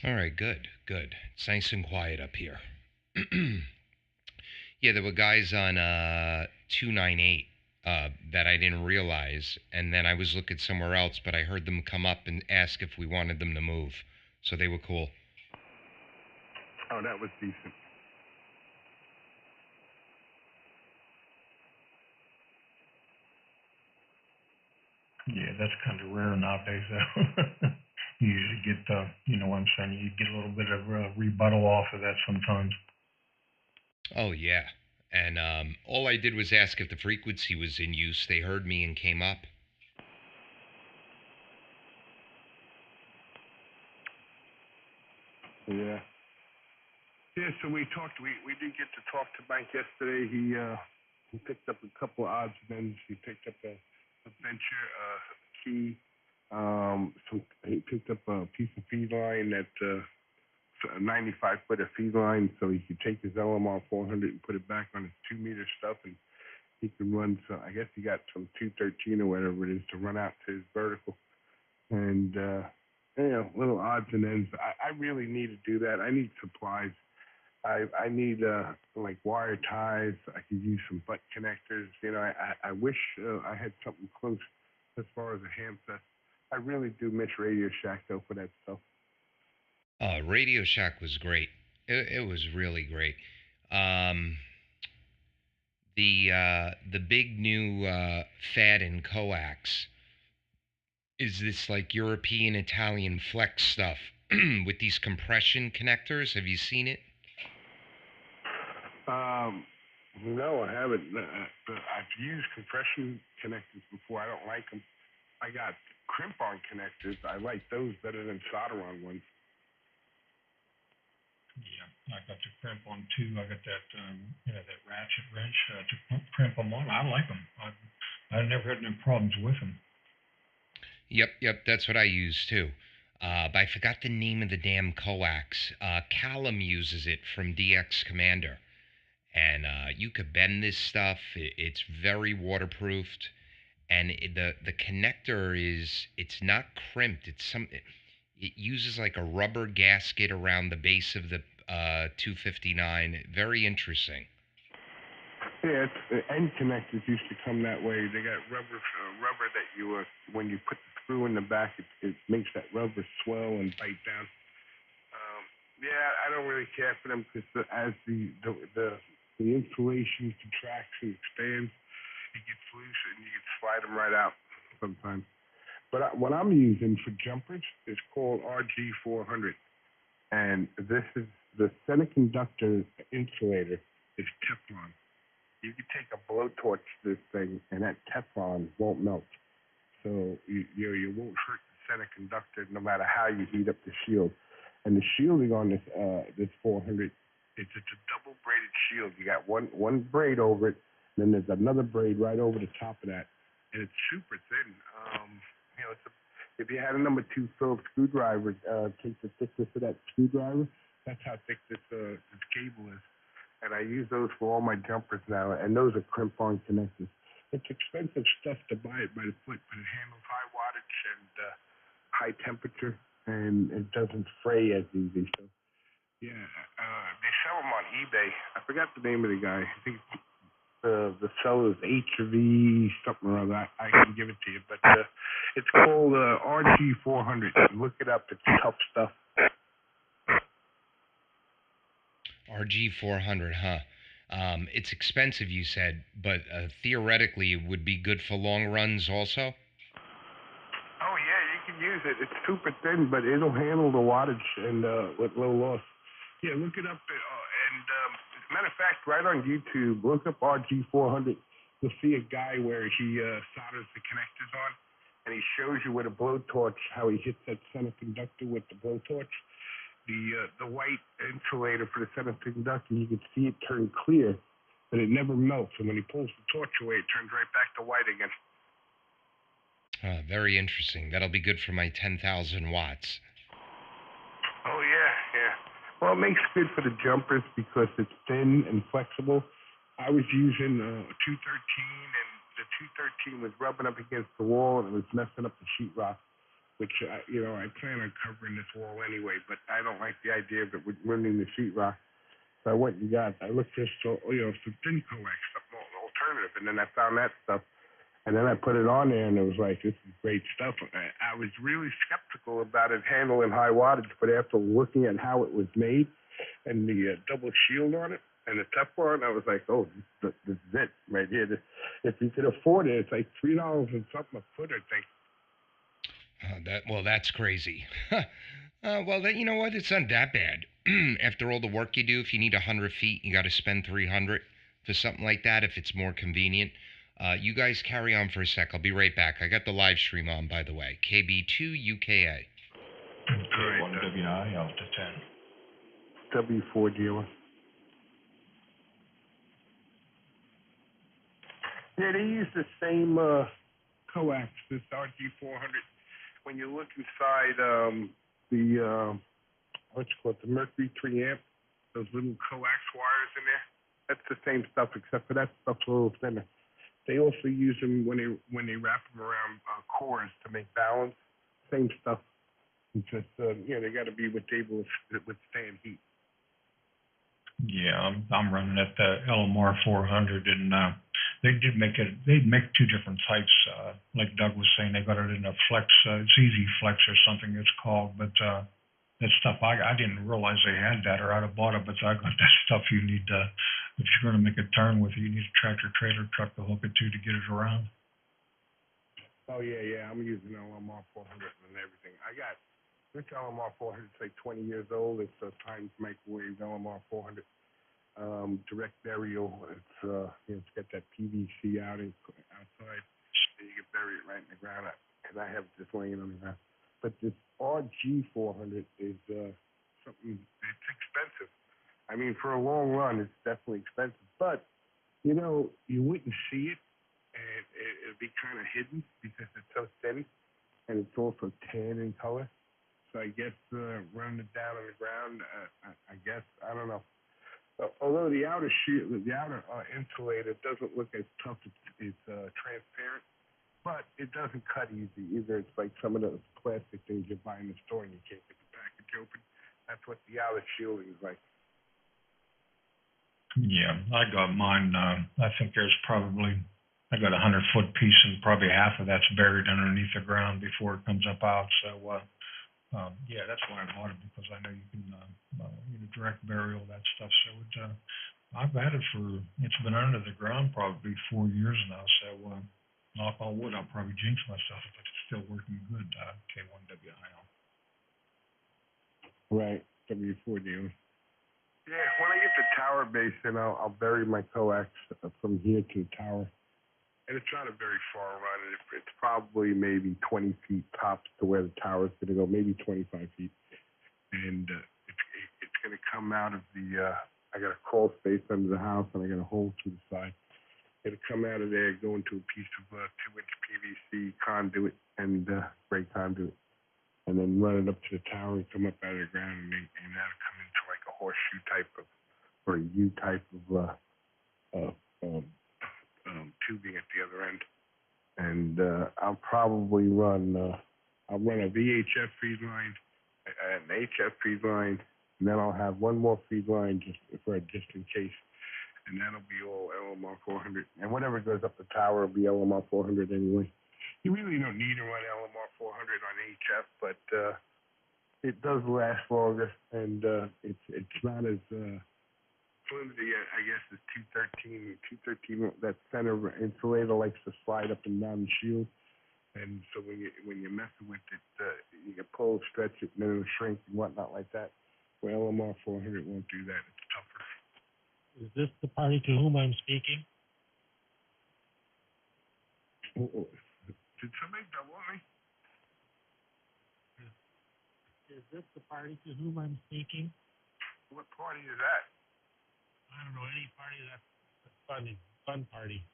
All right, good, good. It's nice and quiet up here. Yeah, there were guys on 298 that I didn't realize, and then I was looking somewhere else, but I heard them come up and ask if we wanted them to move. So they were cool. Oh, that was decent. Yeah, that's kind of rare nowadays, though. You usually get, you know what I'm saying, you get a little bit of rebuttal off of that sometimes. Oh, yeah. And all I did was ask if the frequency was in use. They heard me and came up. Yeah. Yeah, so we talked. We did get to talk to Mike yesterday. He picked up a couple of odds and ends. He picked up a venture key. He picked up a piece of feed line that a 95 foot of feed line, so he could take his LMR 400 and put it back on his 2 meter stuff, and he can run. So I guess he got some 213 or whatever it is to run out to his vertical, and little odds and ends. I really need to do that. I need supplies. I need like wire ties. I could use some butt connectors. You know, I wish I had something close as far as a handset. I really do miss Radio Shack though for that stuff. Radio Shack was great. It was really great. Um, the big new fad in Coax is this like European Italian flex stuff with these compression connectors. Have you seen it? No, I haven't. I've used compression connectors before. I don't like them. I got crimp-on connectors. I like those better than solder-on ones. Yeah, I got the crimp on too. I got that, that ratchet wrench to crimp them on. I like them. I've never had any problems with them. Yep, that's what I use too. But I forgot the name of the damn coax. Callum uses it from DX Commander. And you could bend this stuff. It's very waterproofed. And the connector it's not crimped. It uses like a rubber gasket around the base of the 259. Very interesting. Yeah, end connectors used to come that way. They got rubber that you when you put the screw in the back, it makes that rubber swell and bite down. Yeah, I don't really care for them because as the insulation contracts and expands, it gets loose and you can slide them right out sometimes. But what I'm using for jumpers is called RG400, and this is the semiconductor insulator is Teflon. You can take a blowtorch to this thing, and that Teflon won't melt. So you won't hurt the semiconductor no matter how you heat up the shield. And the shielding on this 400, it's a double braided shield. You got one braid over it, and then there's another braid right over the top of that, and it's super thin. If you had a number 2 Phillips screwdriver, take the thickness of that screwdriver. That's how thick this cable is. And I use those for all my jumpers now, and those are crimp-on connectors. It's expensive stuff to buy it by the foot, but it handles high wattage and high temperature, and it doesn't fray as easy. So, yeah, they sell them on eBay. I forgot the name of the guy. I think the seller is HV something or other. I can give it to you, but it's called RG400. Look it up. It's tough stuff. RG400, huh? It's expensive, you said, but theoretically it would be good for long runs also? Oh, yeah, you can use it. It's super thin, but it'll handle the wattage and with low loss. Yeah, look it up. As a matter of fact, right on YouTube, look up RG400. You'll see a guy where he solders the connectors on, and he shows you with a blowtorch how he hits that semiconductor with the blowtorch. The white insulator for the semiconductor, you can see it turn clear, but it never melts. And when he pulls the torch away, it turns right back to white again. Very interesting. That'll be good for my 10,000 watts. Oh, yeah. Well, it makes it good for the jumpers because it's thin and flexible. I was using a 213, and the 213 was rubbing up against the wall, and it was messing up the sheetrock. which, I plan on covering this wall anyway, but I don't like the idea of it ruining the sheetrock. So I went and I looked for some thin coax, some alternative, and then I found that stuff. And then I put it on there, and it was like, this is great stuff. I was really skeptical about it handling high wattage, but after looking at how it was made and the double shield on it and the Teflon, I was like, oh, this is it right here. If you could afford it, it's like $3 and something a foot, I think. That's crazy. Well, you know what? It's not that bad. After all the work you do, if you need 100 feet, you got to spend 300 for something like that. If it's more convenient, you guys carry on for a sec. I'll be right back. I got the live stream on, by the way. KB2UKA. K1WI out to 10. W4 dealer. Yeah, they use the same coax, this RG400. When you look inside the Mercury III amp, those little coax wires in there, that's the same stuff, except for that stuff's a little thinner. They also use them when they wrap them around cores to make balance. Same stuff. It's just they got to be able to withstand heat. Yeah, I'm running at the LMR 400, and they did make it. They make two different types. Like Doug was saying, they got it in a flex. It's Easy Flex or something it's called. But that stuff, I didn't realize they had that, or I'd have bought it. But I got that stuff you need if you're going to make a turn with it, you need a tractor trailer truck to hook it to get it around. Oh yeah. I'm using LMR 400 and everything. I got this LMR 400. It's like 20 years old. It's a Times Microwave LMR 400. Direct burial. It's got that PVC outside, and you can bury it right in the ground. And I have it just laying on the ground. But this RG 400 is something. It's expensive. I mean, for a long run, it's definitely expensive. But you wouldn't see it, and it'd be kind of hidden because it's so thin, and it's also tan in color. So I guess running it down on the ground, I guess, I don't know. Although the outer insulator doesn't look as tough, it's transparent, but it doesn't cut easy either. It's like some of those plastic things you buy in the store and you can't get the package open. That's what the outer shielding is like. Yeah, I got mine. I think I got a 100-foot piece, and probably half of that's buried underneath the ground before it comes up out. So, yeah, that's why I bought it, because I know you can direct burial, that stuff. So I've had it it's been under the ground probably 4 years now. So knock on wood, I'll probably jinx myself, but it's still working good. K1WI. Right, W4 dealer. Yeah, when I get the tower base in, I'll bury my coax from here to the tower. And it's not a very far run. It's probably maybe 20 feet tops to where the tower's going to go, maybe 25 feet. And it's going to come out of I got a crawl space under the house, and I got a hole through the side. It'll come out of there, go into a piece of 2-inch PVC conduit and gray conduit, and then run it up to the tower and come up out of the ground, and that'll come into like a horseshoe type of, or a U type of tubing at the other end. And I'll probably run a VHF feed line, an HF feed line, and then I'll have one more feed line just in case. And that'll be all LMR 400. And whatever goes up the tower will be LMR 400 anyway. You really don't need to run LMR 400 on HF, but it does last longer, and it's not as flimsy, I guess, as 213. 213, that center insulator likes to slide up and down the shield, and so when you're messing with it, you can pull, stretch it, and then it'll shrink and whatnot like that. Well, LMR 400 won't do that. It's tougher. Is this the party to whom I'm speaking? Did somebody double me? Is this the party to whom I'm speaking? What party is that? I don't know, any party that's a fun party.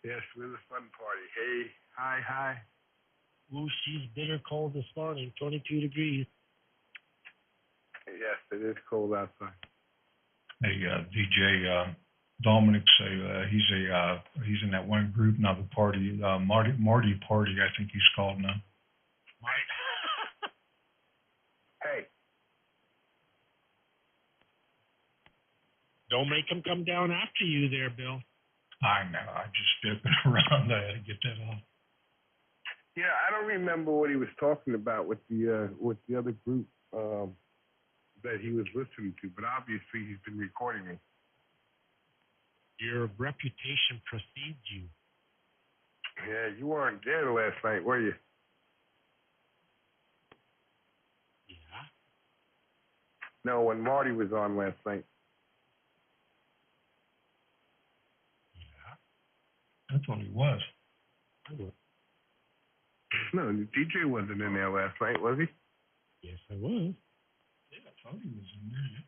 Yes, we're the fun party. Hey, hi. Ooh, she's bitter cold this morning, 22 degrees. Yes, it is cold outside. Hey, DJ Dominic say he's in that one group now. The party, Marty Party, I think he's called now. Mike. Hey, Don't make him come down after you there, Bill. I know. I just joking around. I had to get that off. yeah, I don't remember what he was talking about with the other group that he was listening to, but obviously he's been recording me. Your reputation precedes you. Yeah, you weren't there last night, were you? Yeah. No, when Marty was on last night. Yeah. I thought he was. I was. No, the DJ wasn't in there last night, was he? Yes, I was. Yeah, I thought he was in there. Yeah.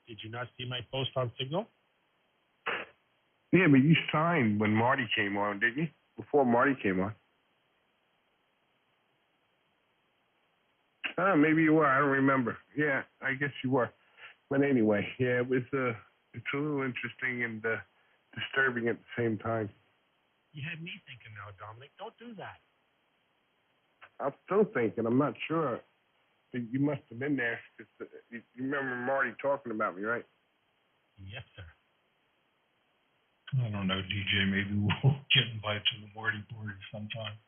Did you not see my post on Signal? Yeah, but you signed when Marty came on, didn't you? Before Marty came on. Maybe you were. I don't remember. Yeah, I guess you were. But anyway, yeah, it's a little interesting and disturbing at the same time. You had me thinking now, Dominic. Don't do that. I'm still thinking. I'm not sure. You must have been there. You remember Marty talking about me, right? Yes, sir. I don't know, DJ. Maybe we'll get invited to the Marty party sometime.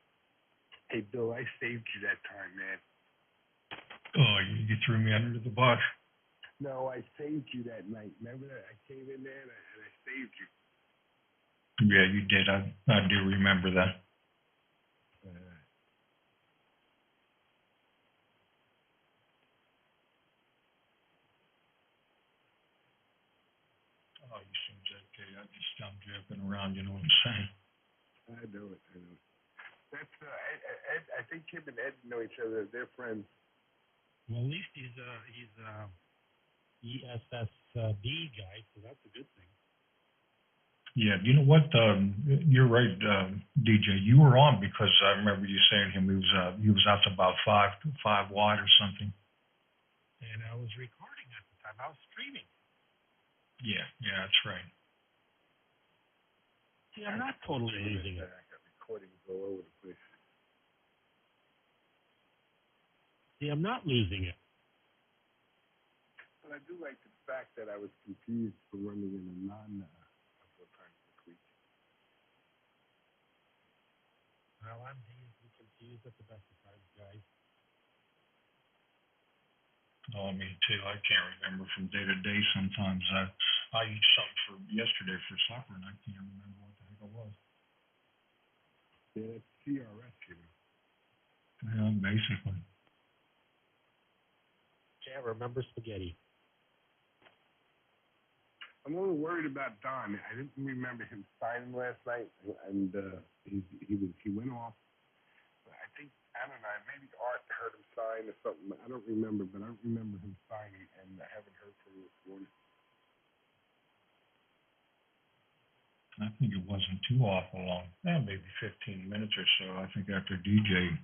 Hey, Bill, I saved you that time, man. Oh, you threw me under the bus. No, I saved you that night. Remember that? I came in there and I saved you. Yeah, you did. I do remember that. Oh, you seems okay. I'm joking around. You know what I'm saying? I know it. That's Ed. I think him and Ed know each other. They're friends. Well, at least he's EESDRv3 guy, so that's a good thing. Yeah, you know what? You're right, DJ. You were on because I remember you saying he was out to about five wide or something. And I was recording at the time. I was streaming. Yeah, that's right. See, I'm not totally losing it. I got recordings all over the place. See, I'm not losing it. But I do like the fact that I was confused for running in a couple of times this week. Well, I'm easily confused at the best of times, guys. Oh, me too. I can't remember from day to day. Sometimes I eat something for yesterday for supper, and I can't remember what the heck it was. Yeah, that's CRS, you know. Yeah, basically. Can't remember spaghetti. I'm a little worried about Don. I didn't remember him signing last night, and he went off. I think, I don't know, maybe Art heard him sign or something. I don't remember, but I remember him signing, and I haven't heard from him this morning. I think it wasn't too awful long. Maybe 15 minutes or so. I think after DJ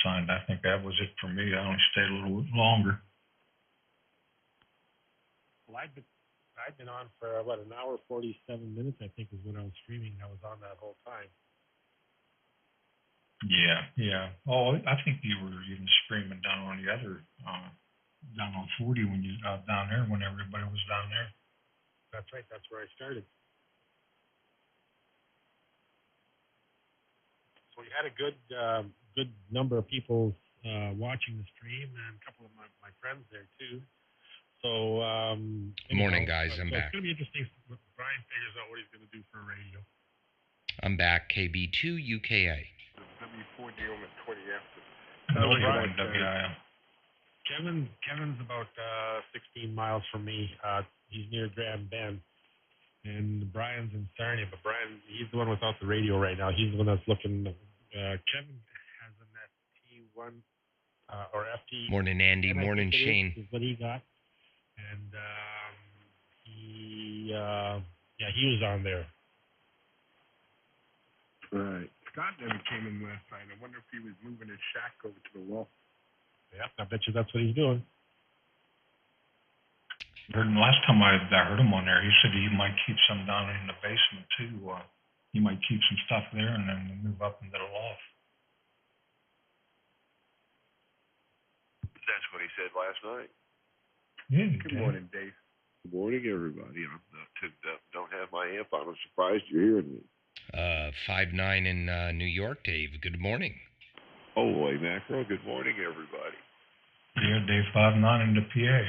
signed, I think that was it for me. I only stayed a little bit longer. Well, I've been on for about an hour 47 minutes. I think is when I was streaming. I was on that whole time. Yeah. Oh, I think you were even screaming down on the other, down on 40 when you down there when everybody was down there. That's right. That's where I started. So we had a good number of people watching the stream, and a couple of my friends there too. So Morning, guys. I'm back. It's gonna be interesting when Brian figures out what he's gonna do for radio. I'm back. KB2UKA. W4 deal at 20 after. Kevin's about 16 miles from me. He's near Grand Bend. And Brian's in Sarnia, but Brian, he's the one without the radio right now. He's the one that's looking. Kevin has an FT1 or FT. Morning, Andy. Morning, Shane. Is what he got, and he was on there. Right. Scott never came in last night. I wonder if he was moving his shack over to the wall. Yeah, I bet you that's what he's doing. Last time I heard him on there, he said he might keep some down in the basement too. He might keep some stuff there and then move up into the loft. what he said last night. Yeah, Good morning, Dave. Good morning, everybody. I'm tuned up. Don't have my amp on. I'm surprised you're hearing me. 5'9" in New York, Dave. Good morning. Holy mackerel. Good morning, everybody. Yeah, Dave 5'9" in the PA.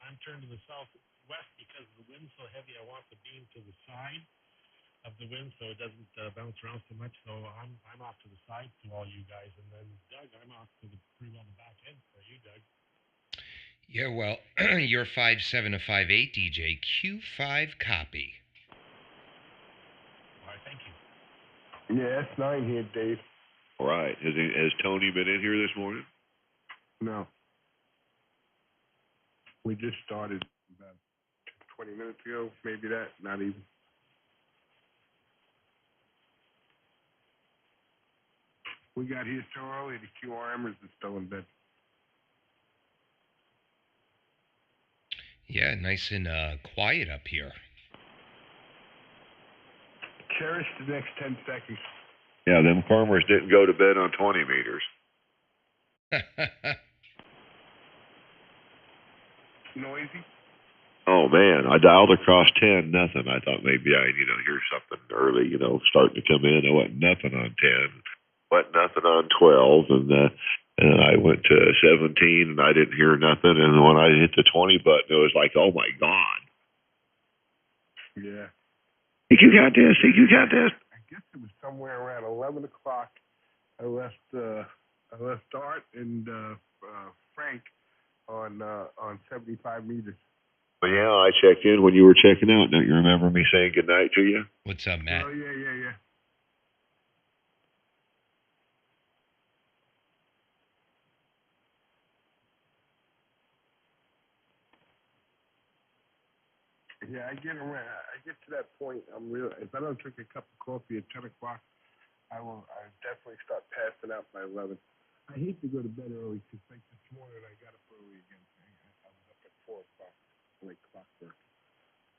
I'm turned to the southwest because the wind's so heavy. I want the beam to the side of the wind so it doesn't bounce around so much. So I'm off to the side to all you guys, and then Doug, I'm off to pretty well the back end for you, Doug. Yeah, well, you're 5'7" to 5'8", DJ. Q5 copy. All right, thank you. Yeah, it's 9 here, Dave. All right. Has Tony been in here this morning? No. We just started about 20 minutes ago, maybe that, not even. We got here so early, the QRMers are still in bed. Yeah, nice and quiet up here. Cherish the next 10 seconds. Yeah, them farmers didn't go to bed on 20 meters. Noisy? Oh, man. I dialed across 10, nothing. I thought maybe I'd, hear something early, starting to come in. There wasn't nothing on 10. Wasn't nothing on 12. And I went to 17, and I didn't hear nothing. And when I hit the 20 button, it was like, oh, my God. Yeah. Think you got this? Think you got this? I guess it was somewhere around 11 o'clock. I left Art and Frank on 75 meters. Well, yeah, I checked in when you were checking out. Don't you remember me saying goodnight to you? What's up, Matt? Oh, yeah. Yeah, I get around. I get to that point. If I don't drink a cup of coffee at 10 o'clock, I definitely start passing out by 11. I hate to go to bed early because, like this morning, I got up early again. I was up at 4 o'clock, like clockwork.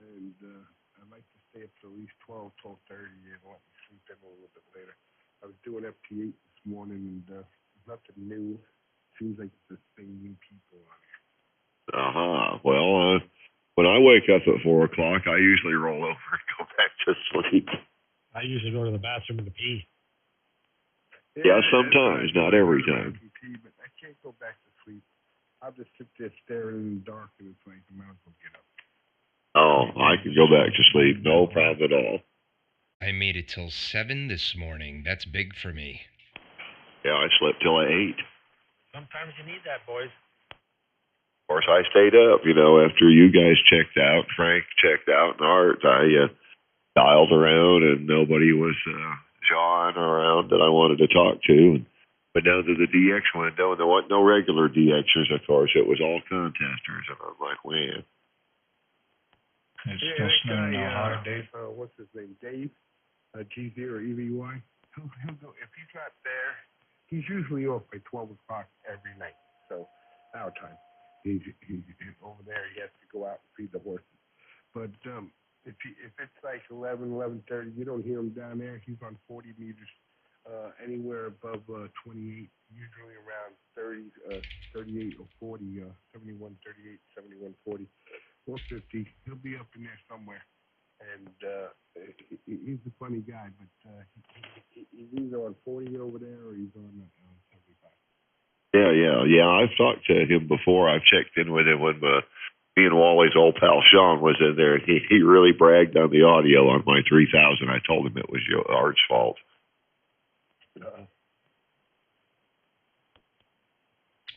And I like to stay up till at least 12, 12:30 and let me sleep in a little bit later. I was doing FT8 this morning, and nothing new. Seems like it's the same new people on here. Well, when I wake up at 4 o'clock, I usually roll over and go back to sleep. I usually go to the bathroom and pee. Yeah, sometimes, not every time. But I can't go back to sleep. I'll just sit there staring in the dark, and it's like I might as well get up. Oh, I can go back to sleep. No problem at all. I made it till 7 this morning. That's big for me. Yeah, I slept till 8. Sometimes you need that, boys. Of course, I stayed up, after you guys checked out, Frank checked out, and Art. I dialed around, and nobody was jawing around that I wanted to talk to. Went down to the DX window, and there wasn't no regular DXers, of course. It was all contesters, and I'm like, man. It's still snowing out hard, Dave. What's his name? Dave? G0EVY. He'll go. If he's not there, he's usually off by 12 o'clock every night. So, our time. He's over there. He has to go out and feed the horses. But if it's like 11:30, you don't hear him down there. He's on 40 meters, anywhere above 28, usually around 30, 38 or 40, 71, 38, 71, 40, 150. He'll be up in there somewhere. And he's a funny guy, but he's either on 40 over there or he's on 75. Yeah. I've talked to him before. I've checked in with him when me and Wally's old pal Sean was in there, and he really bragged on the audio on my 3000. I told him it was your Art's fault.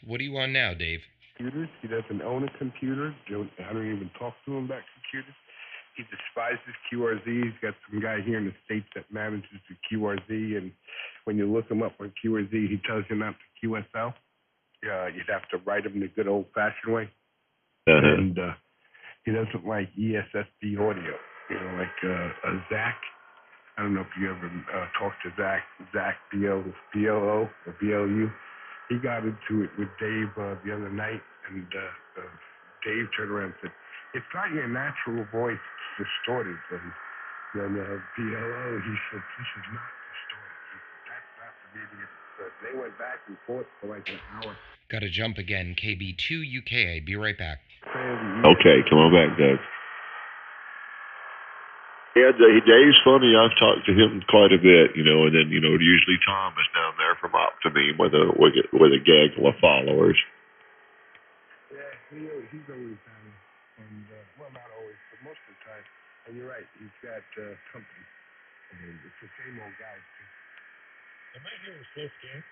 What do you want now, Dave? Computers. He doesn't own a computer. I don't even talk to him about computers. He despises QRZ. He's got some guy here in the States that manages the QRZ, and when you look him up on QRZ, he tells you not to QSL. You'd have to write him the good old-fashioned way. And he doesn't like EESDRv3 audio. Like Zach. I don't know if you ever talked to Zach BLO or BLU. He got into it with Dave the other night, and Dave turned around and said, "It's not your natural voice, it's distorted." And then BLO, he said, "This is not distorted." He said, "That's not the idiot." So they went back and forth for like an hour. Got to jump again. KB2UKA. Be right back. Okay, come on back, Doug. Yeah, Dave's funny. I've talked to him quite a bit, and then usually Tom is down there from Optimum with a gaggle of followers. Yeah, he's always down, and well, not always, but most of the time. And you're right, he's got company, and it's the same old guys too. Am I hearing slow scan?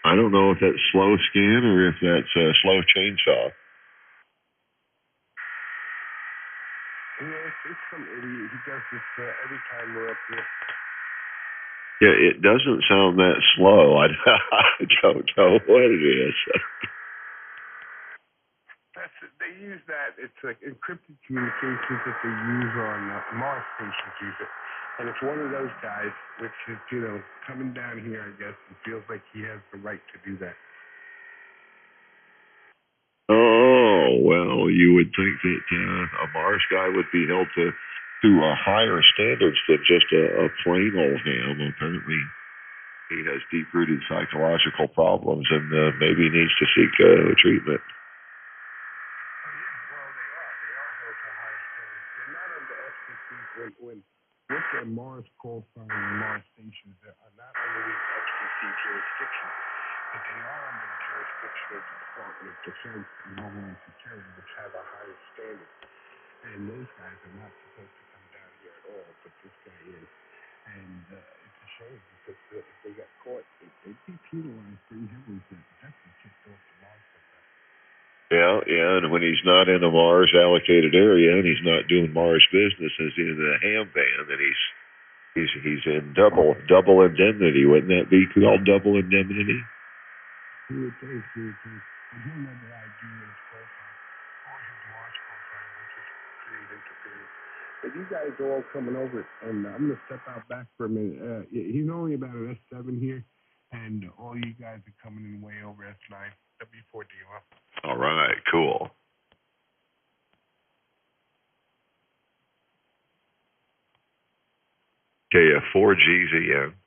I don't know if that's slow scan or if that's slow chainsaw. Yeah, it's some idiot. He does this every time we're up here. Yeah, it doesn't sound that slow. I don't know what it is. They use that. It's like encrypted communications that they use on Mars stations. Use it, and it's one of those guys which is coming down here. I guess and feels like he has the right to do that. Oh, well, you would think that a Mars guy would be held to higher standards than just a plain old ham. Apparently, he has deep-rooted psychological problems and maybe needs to seek treatment. Well, they are. They are held to higher standards. They're not under FCC when with their Mars call sign and Mars stations. They are not under the FCC jurisdiction. But they are under the jurisdiction of the Department of Defense and Homeland Security, which have a higher standard. And those guys are not supposed to come down here at all, but this guy is. And it's a shame because if they got caught, they'd be penalized pretty heavily for it. Definitely kicked off the Mars program. Yeah, and when he's not in a Mars allocated area and he's not doing Mars business, as in the ham ban, then he's in double indemnity. Wouldn't that be called double indemnity? You would think. And he'll never ID his profile or his Mars profile, which is create interference. But you guys are all coming over, and I'm going to step out back for a minute. He's only about an S7 here, and all you guys are coming in way over S9, W4DOF. All right, cool. Okay, 4GZN.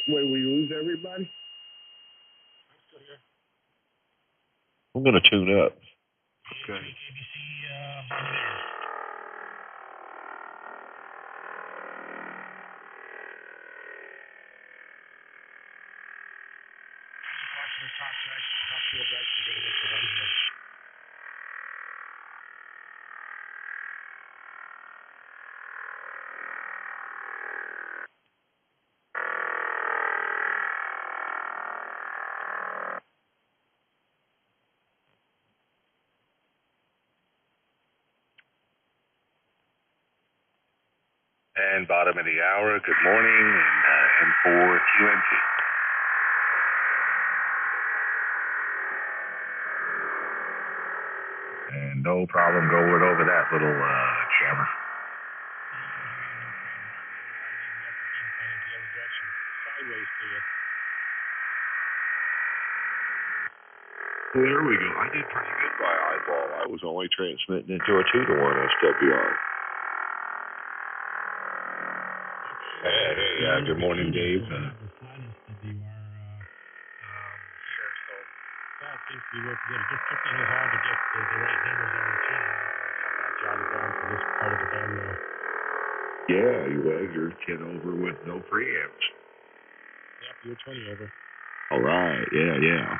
Wait, we lose everybody? I'm still here. I'm going to tune up. Okay. And bottom of the hour, good morning, and for QNT. And no problem going over that little jammer. There we go. I did pretty good by eyeball. I was only transmitting into a 2-to-1 SWR. Hey, good morning, Dave. The slightest SWR here, so that seems to be working good. It just took me a little while to get the right numbers on the channel. I got that jotted down for this part of the band now. Yeah, you're 10 over with no preamps. Yep, you're 20 over. All right, yeah.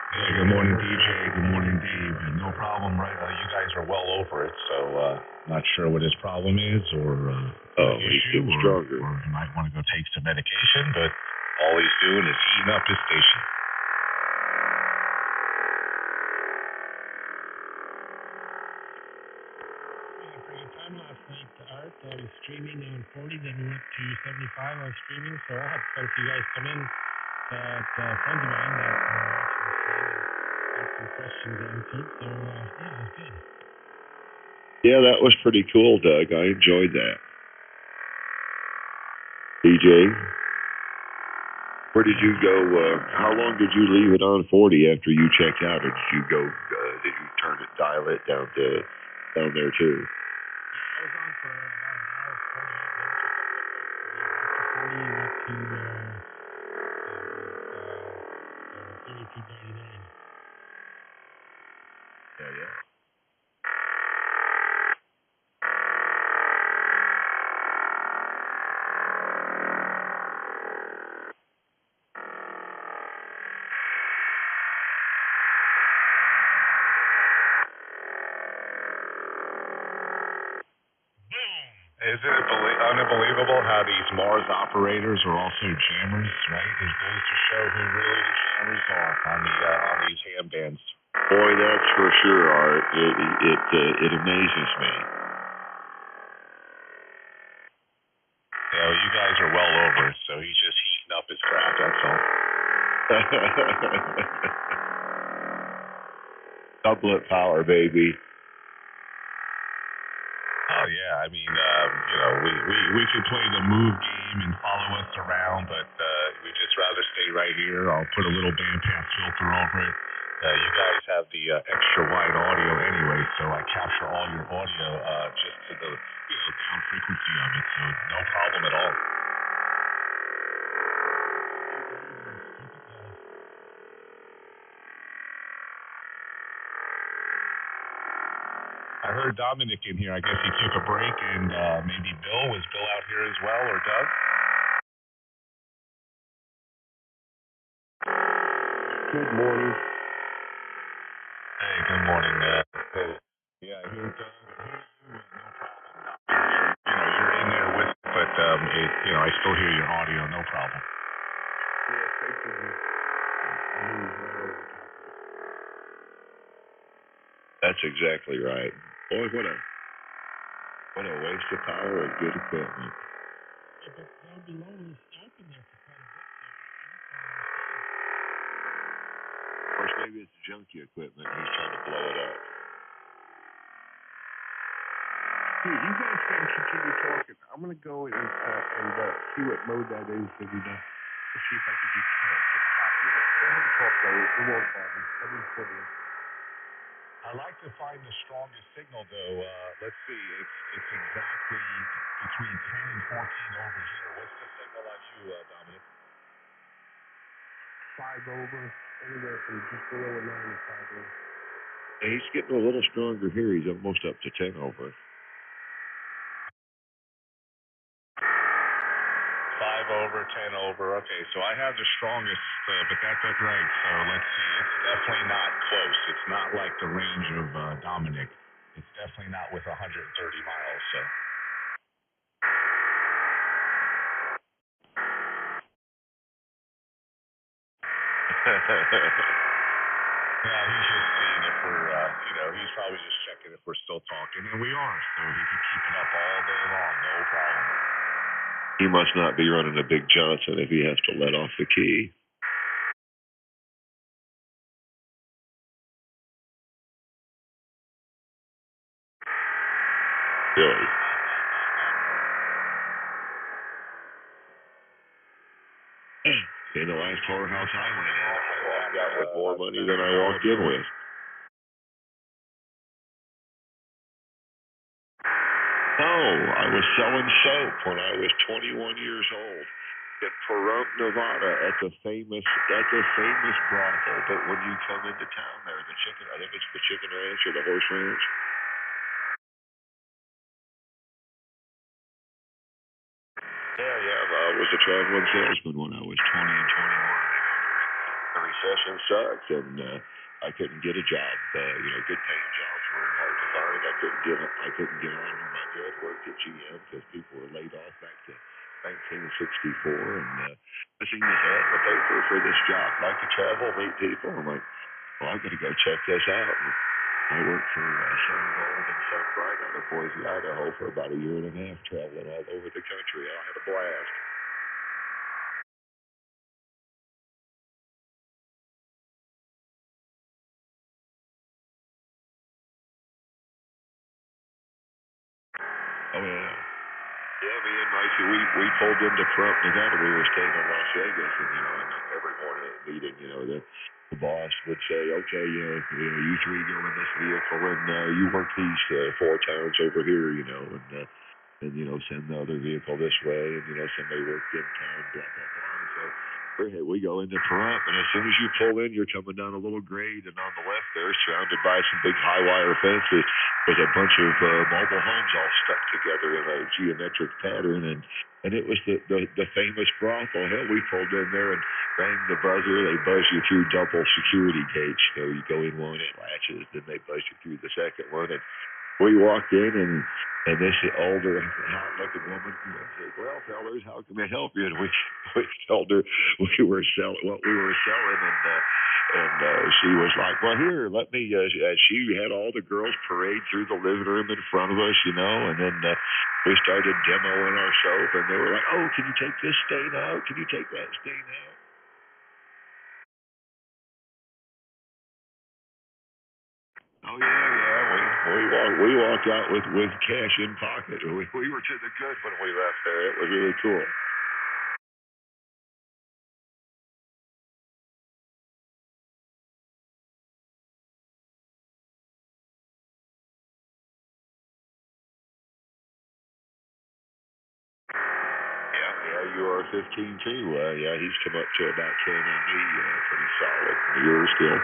Hey, good morning, DJ. Good morning, Dave. No problem, right? You guys are well over it, so not sure what his problem is or he's getting stronger. Or he might want to go take some medication, but all he's doing is heating up his station. We had a pretty good time last night, Art. I was streaming on 40, then went to 75 on streaming, so I had quite a few guys come in that friends of mine that watching the stream and had some questions answered, so yeah, it was good. Yeah, that was pretty cool, Doug. I enjoyed that. DJ, where did you go? How long did you leave it on 40 after you checked out, or did you go did you dial it down there too? I was on for about an hour, 48 minutes or something like that. Went to 32.99. Yeah. Isn't it unbelievable how these Mars operators are also jammers, right? It goes to show who really the jammers are on these ham bands. Boy, that's for sure, Art. It amazes me. Yeah, well, you guys are well over it, so he's just heating up his crap, that's all. Doublet power, baby. Oh yeah, I mean, we could play the move game and follow us around, but we just rather stay right here. I'll put a little bandpass filter over it. You guys have the extra wide audio anyway, so I capture all your audio just to the down frequency of it, so no problem at all. I heard Dominic in here. I guess he took a break, and maybe Bill. Was Bill out here as well, or Doug? Good morning. Hey, good morning. Yeah, I hear Doug. No problem. You're in there with, but I still hear your audio. No problem. That's exactly right. Boy, what a waste of power and good equipment. Yeah, but down below is open there for quite a bit, Of course, maybe it's junky equipment. He's trying to blow it up. Hey, you guys can continue talking. I'm gonna go and see what mode that is, and see if I can get a copy of it. Go ahead and talk though. It won't bother me. I didn't put it. I like to find the strongest signal, though. Let's see. It's exactly between 10 and 14 over here. What's the signal on you, Dominic? 5 over, anywhere from just below a 9 to 5 over. And he's getting a little stronger here. He's almost up to 10 over. 5 over, 10 over. Okay, so I have the strongest, but that's right. So let's see. It's definitely not close. It's not like the range of Dominic. It's definitely not with 130 miles. So. Yeah, he's just seeing if we're, he's probably just checking if we're still talking, and we are. So he can keep it up all day long, no problem. He must not be running a Big Johnson if he has to let off the key. Really? In the last whorehouse I went in, I walked out with more money than I walked in with. Oh, I was selling soap when I was 21 years old in Pahrump, Nevada, at the famous brothel. But when you come into town there, I think it's the Chicken Ranch or the Horse Ranch. Yeah. I was a traveling salesman when I was 20 and 21. The recession sucked, and I couldn't get a job. Good paying jobs were hard to find. I couldn't get on when I did work at GM because people were laid off back to 1964. And I seen this ad in the paper for this job. Like to travel, meet people. I'm like, well, I got to go check this out. And I worked for Sun Gold and Sun Bright out of Boise, Idaho for about a year and a half, traveling all over the country. I had a blast. Oh yeah. Yeah, me and Mikey, we pulled into Pahrump, Nevada. We were staying in Las Vegas, and every morning at the meeting, the boss would say, okay, you three go in this vehicle and you work these 4 towns over here, and send the other vehicle this way, and somebody worked in town, blah blah blah. And so we go into Pahrump, and as soon as you pull in, you're coming down a little grade, and on the left there, surrounded by some big high wire fences, was a bunch of mobile homes all stuck together in a geometric pattern, and it was the famous brothel. Hell, we pulled in there and rang the buzzer. They buzz you through double security gates. You go in one, it latches, then they buzz you through the second one, and we walked in, and this older, hot-looking woman said, "Well, fellas, how can I help you?" And we told her what we were selling, and she was like, "Well, here, let me." She had all the girls parade through the living room in front of us, and then we started demoing our soap, and they were like, "Oh, can you take this stain out? Can you take that stain out?" Oh yeah. We walked out with cash in pocket. We were to the good when we left there. It was really cool. Yeah, you are 15 too. He's come up to about 10 on me, pretty solid. You're still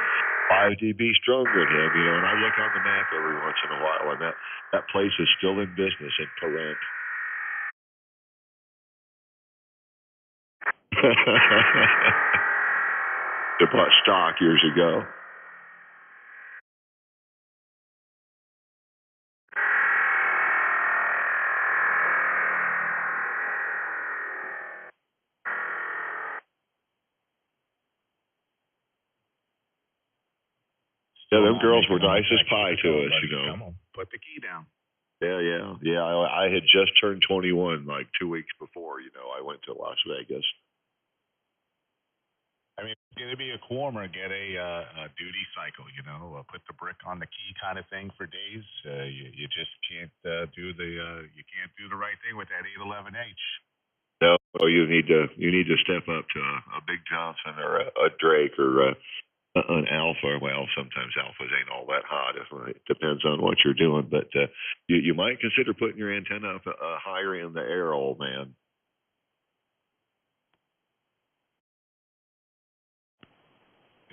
5 dB stronger than him, and I look on the map every once in a while, and that place is still in business in Pahrump. They bought stock years ago. Yeah, them girls were nice as pie to us, Come on, put the key down. Yeah. I had just turned 21 like 2 weeks before, I went to Las Vegas. I mean, get to be a quorumer, get a duty cycle, put the brick on the key kind of thing for days. You just can't do the right thing with that 811H. No, you need to step up to a Big Johnson or a Drake or an Alpha. Well, sometimes Alphas ain't all that hot. It depends on what you're doing, but you might consider putting your antenna up higher in the air, old man.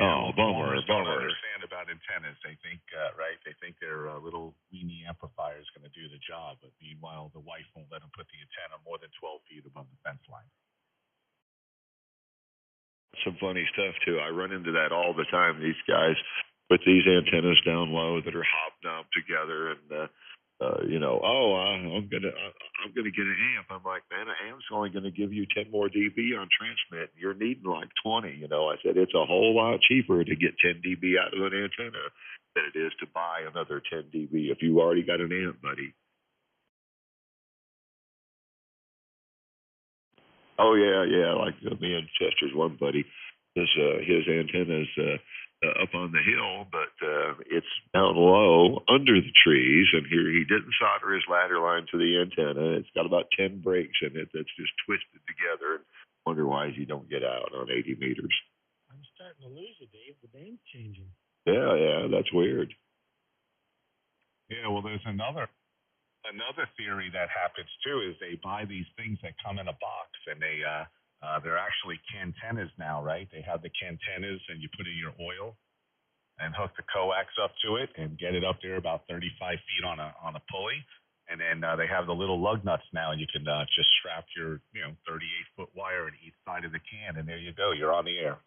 Oh, bummer. Don't understand about antennas. They think, right? They think their little weenie amplifier is going to do the job, but meanwhile, the wife won't let them put the antenna more than 12 feet above the fence line. Some funny stuff too. I run into that all the time. These guys put these antennas down low that are hobnobbed together, and I'm gonna get an amp. I'm like, man, an amp's only gonna give you 10 more dB on transmit. You're needing like 20. I said it's a whole lot cheaper to get 10 dB out of an antenna than it is to buy another 10 dB if you already got an amp, buddy. Oh yeah. Like me and Chester's one buddy, his antenna's up on the hill, but it's down low under the trees. And here he didn't solder his ladder line to the antenna. It's got about 10 breaks in it that's just twisted together. And wonder why he don't get out on 80 meters. I'm starting to lose you, Dave. The band's changing. Yeah, that's weird. Yeah, well, there's another theory that happens too is they buy these things that come in a box, and they're actually cantennas now, right? They have the cantennas, and you put in your oil and hook the coax up to it and get it up there about 35 feet on a pulley. And then they have the little lug nuts now, and you can just strap your 38-foot wire on each side of the can, and there you go. You're on the air.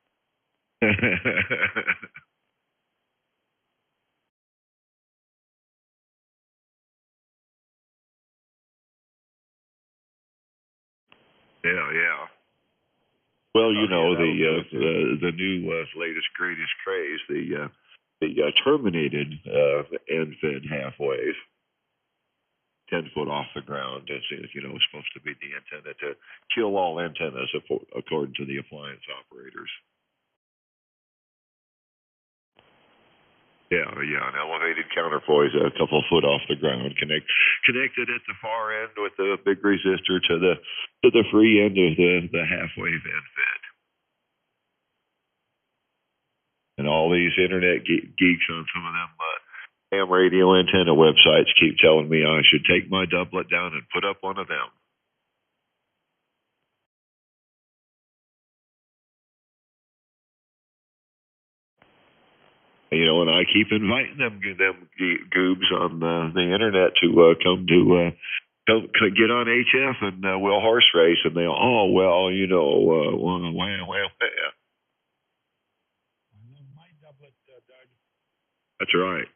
Yeah. Well, the new latest greatest craze, the terminated end-fed half-wave, 10 foot off the ground. It's supposed to be the antenna to kill all antennas according to the appliance operators. Yeah, an elevated counterpoise a couple of foot off the ground, connected at the far end with the big resistor to the free end of the half wave end fed. And all these internet geeks on some of them ham radio antenna websites keep telling me I should take my doublet down and put up one of them. You know, and I keep inviting them goobs on the internet to come get on HF and we'll horse race, and they well, you know, well, yeah. I love my doublet, Doug. That's right.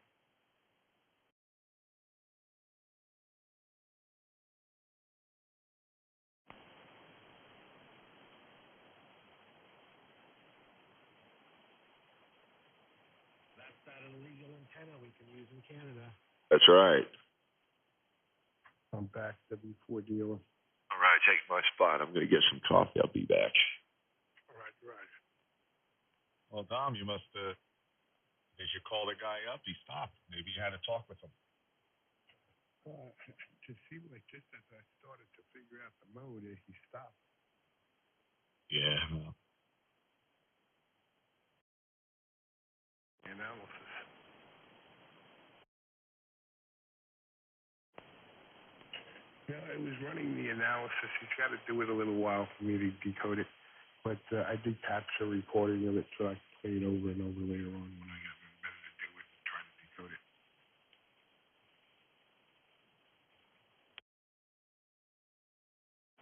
That's not an illegal antenna we can use in Canada. That's right. I'm back, W4 dealer. All right, take my spot. I'm going to get some coffee. I'll be back. Right. Well, Dom, you must did you call the guy up? He stopped. Maybe you had to talk with him. To see like this, as I started to figure out the mode, he stopped. Yeah. Well, Analysis. Yeah, I was running the analysis. He's got to do it a little while for me to decode it. But I did capture a recording of it so I could play it over and over later on when I got better to do it and try to decode it.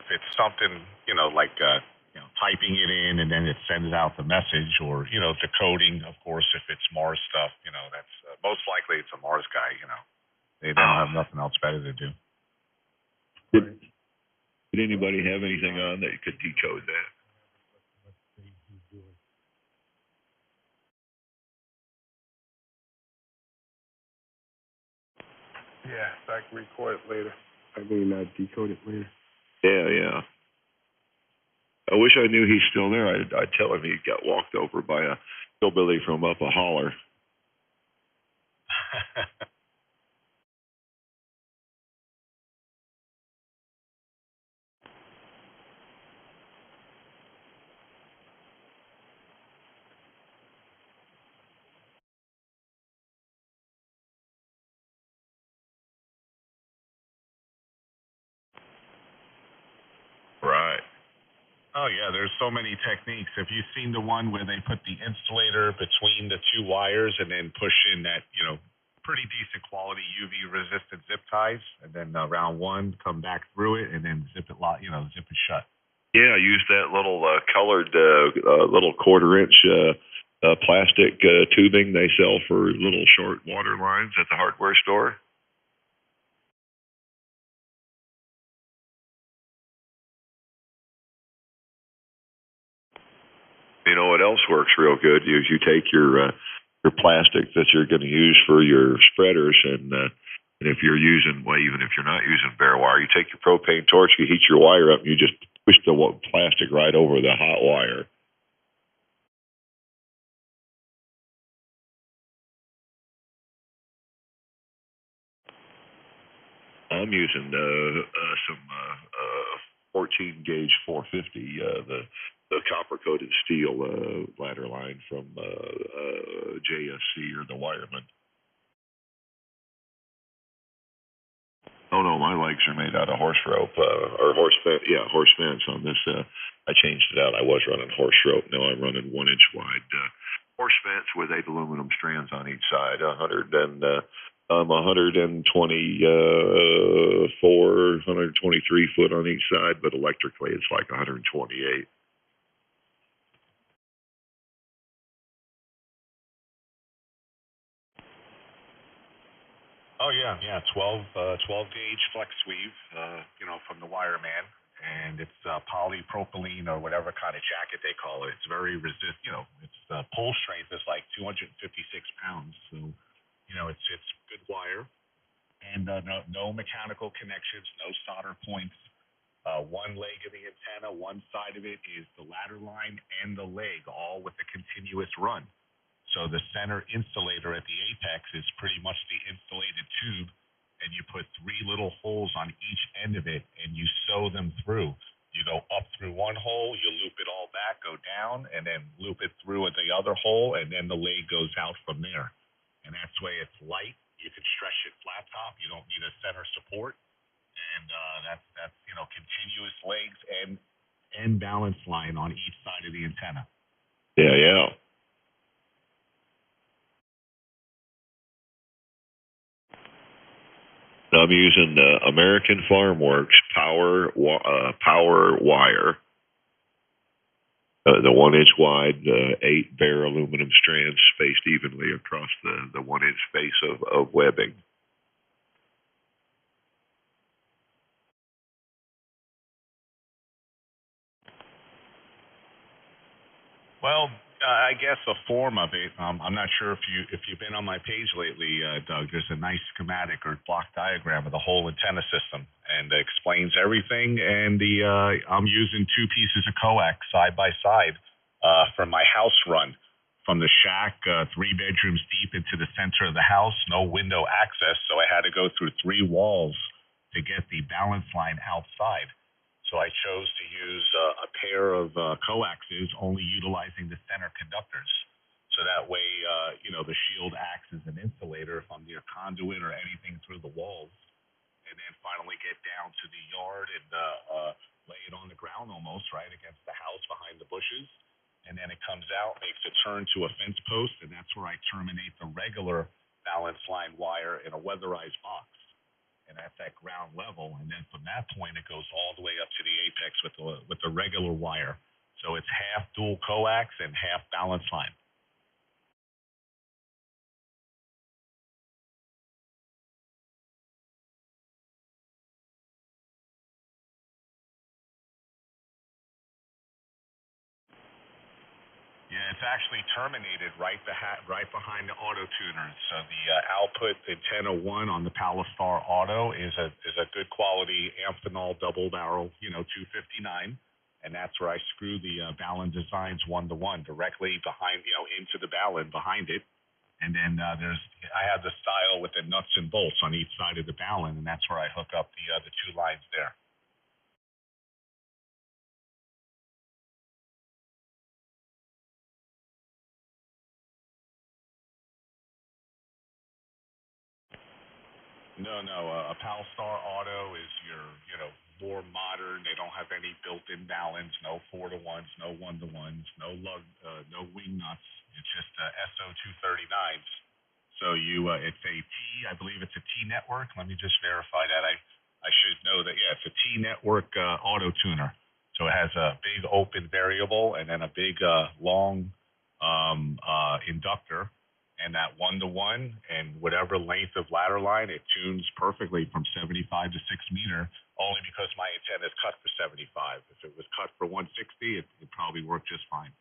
if it's something, you know, like typing it in and then it sends out the message, or decoding. Of course, if it's Mars stuff, that's most likely it's a Mars guy. They don't have nothing else better to do. Did anybody have anything on that could decode that? Let's see who's doing. Yeah, so I can record it later. Decode it later. Yeah. I wish I knew he's still there. I'd tell him he got walked over by a hillbilly from up a holler. Right. Oh yeah, there's so many techniques. Have you seen the one where they put the insulator between the two wires and then push in that, pretty decent quality UV resistant zip ties, and then round one come back through it and then zip it shut? Yeah, I used that little colored little quarter-inch plastic tubing they sell for little short water lines at the hardware store. You know what else works real good is you take your plastic that you're going to use for your spreaders, and if you're using, well, even if you're not using bare wire, you take your propane torch, you heat your wire up, and you just push the plastic right over the hot wire. I'm using some 14 gauge 450, the copper coated steel ladder line from JSC or the Wireman. Oh no, my legs are made out of horse rope or horse fence on this. I changed it out. I was running horse rope. Now I'm running 1 inch wide horse fence with 8 aluminum strands on each side. 123 foot on each side, but electrically it's like 128. Oh yeah, 12 gauge flex weave, from the Wireman, and it's polypropylene or whatever kind of jacket they call it. It's very its pull strength is like 256 pounds, so it's good wire, and no mechanical connections, no solder points. One leg of the antenna, one side of it is the ladder line and the leg, all with a continuous run. So the center insulator at the apex is pretty much the insulated tube, and you put 3 little holes on each end of it, and you sew them through. You go up through one hole, you loop it all back, go down, and then loop it through at the other hole. hole, and then the leg goes out from there. And that's the way it's light. You can stretch it flat top. You don't need a center support. And that's continuous legs and balance line on each side of the antenna. Yeah, yeah. I'm using American Farm Works power wire, the 1-inch wide, 8 bare aluminum strands spaced evenly across the 1-inch space of webbing. Well, I guess a form of it. I'm not sure if you've been on my page lately, Doug. There's a nice schematic or block diagram of the whole antenna system, and it explains everything. And I'm using 2 pieces of coax side by side for my house run from the shack, 3 bedrooms deep into the center of the house, no window access, so I had to go through 3 walls to get the balance line outside. So I chose to use a pair of coaxes, only utilizing the center conductors. So that way, the shield acts as an insulator if I'm near conduit or anything through the walls. And then finally get down to the yard and lay it on the ground almost, right, against the house behind the bushes. And then it comes out, makes a turn to a fence post, and that's where I terminate the regular balance line wire in a weatherized box. And that's at ground level, and then from that point it goes all the way up to the apex with the regular wire. So it's half dual coax and half balance line. Yeah, it's actually terminated right behind the auto tuners. So the output antenna 1 on the Pallistar Auto is a good quality Amphenol double barrel, 259, and that's where I screw the Ballon Designs 1-to-1 directly behind, into the Ballon behind it. And then I have the style with the nuts and bolts on each side of the Ballon, and that's where I hook up the 2 lines there. No, a Palstar Auto is your, more modern. They don't have any built-in balance, no 4-to-1s, no 1-to-1s, no wing nuts. It's just SO239s. So it's a T, I believe it's a T network. Let me just verify that. I should know that. Yeah, it's a T network auto tuner. So it has a big open variable and then a big long inductor. And that 1-to-1 and whatever length of ladder line, it tunes perfectly from 75 to 6 meter, only because my antenna is cut for 75. If it was cut for 160, it probably work just fine.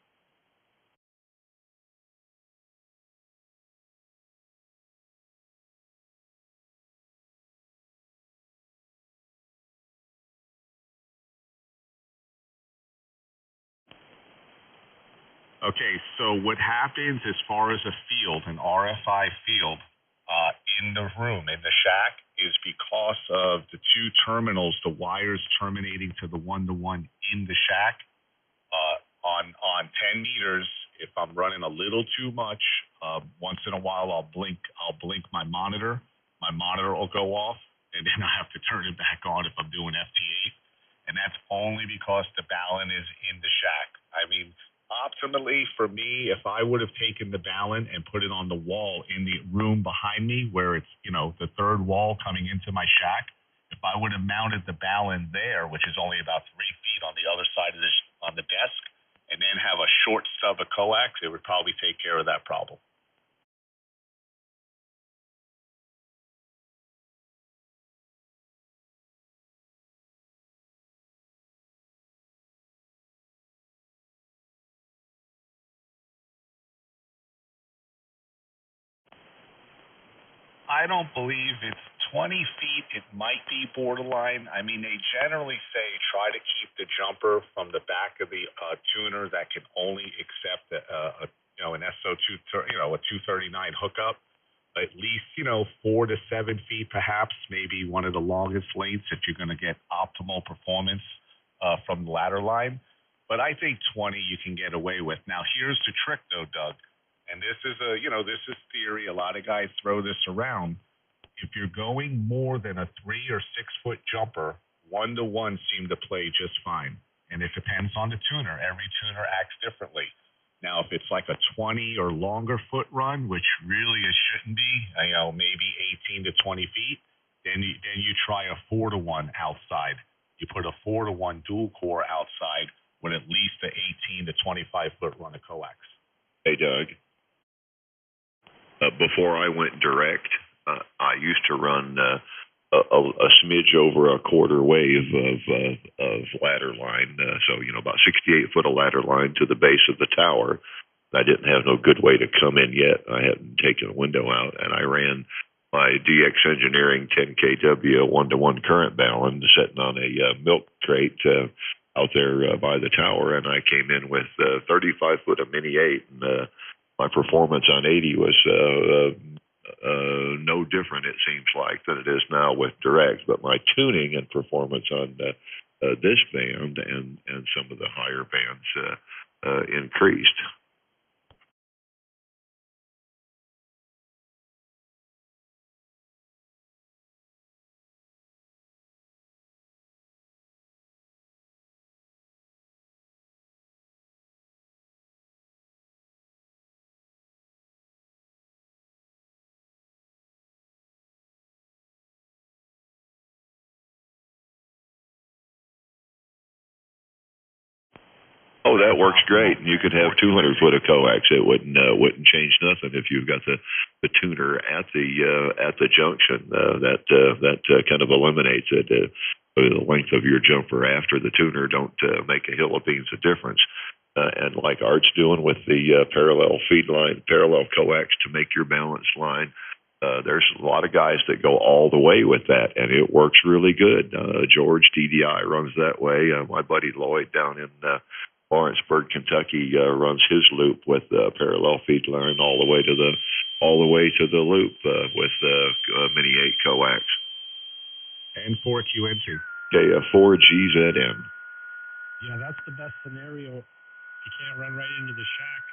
Okay, so what happens as far as a field, an RFI field, in the room, in the shack, is because of the 2 terminals, the wires terminating to the 1-to-1 in the shack, on 10 meters, if I'm running a little too much, once in a while I'll blink my monitor. My monitor will go off, and then I have to turn it back on if I'm doing FT8. And that's only because the Ballon is in the shack. I mean, optimally for me, if I would have taken the Ballon and put it on the wall in the room behind me where it's, the 3rd wall coming into my shack, if I would have mounted the Ballon there, which is only about 3 feet on the other side of on the desk, and then have a short stub of coax, it would probably take care of that problem. I don't believe it's 20 feet. It might be borderline. I mean, they generally say try to keep the jumper from the back of the tuner that can only accept an SO2, a 239 hookup. At least 4 to 7 feet, perhaps, maybe one of the longest lengths if you're going to get optimal performance from the ladder line. But I think 20 you can get away with. Now, here's the trick, though, Doug. and this is this is theory. A lot of guys throw this around. If you're going more than a 3 or 6 foot jumper, 1-to-1 seem to play just fine. And it depends on the tuner. Every tuner acts differently. Now, if it's like a 20 or longer foot run, which really it shouldn't be, maybe 18 to 20 feet, then you try a 4-to-1 outside. You put a 4-to-1 dual core outside with at least an 18 to 25 foot run of coax. Hey, Doug. Before I went direct, I used to run a smidge over a quarter wave of ladder line. So, about 68 foot of ladder line to the base of the tower. I didn't have no good way to come in yet. I hadn't taken a window out, and I ran my DX Engineering 10 kW 1-to-1 current balun sitting on a milk crate out there by the tower, and I came in with 35 foot of Mini 8, and my performance on 80 was no different, it seems like, than it is now with direct. But my tuning and performance on this band and some of the higher bands increased. Oh, that works great. And you could have 200 foot of coax. It wouldn't change nothing if you've got the tuner at the junction. That kind of eliminates it. The length of your jumper after the tuner don't make a hill of beans of difference. And like Art's doing with the parallel feed line, parallel coax to make your balance line. There's a lot of guys that go all the way with that, and it works really good. George DDI runs that way. My buddy Lloyd down in Lawrenceburg, Kentucky, runs his loop with parallel feed line all the way to the loop with Mini 8 coax. And 4QN2. Okay, 4GZN. Yeah, that's the best scenario. You can't run right into the shack.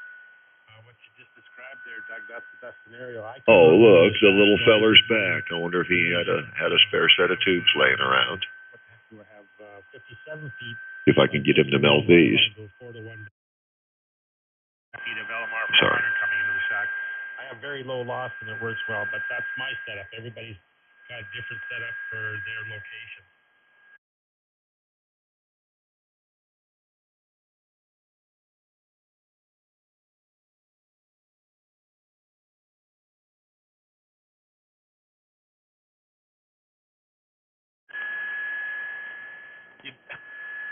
What you just described there, Doug, that's the best scenario. Oh, look, the little feller's back. I wonder if he had a spare set of tubes laying around. What the heck do I have? 57 feet. If I can get him to melt these. 4-to-1. Feet of LMR 400 Sorry. coming into the shack. I have very low loss and it works well, but that's my setup. Everybody's got a different setup for their location.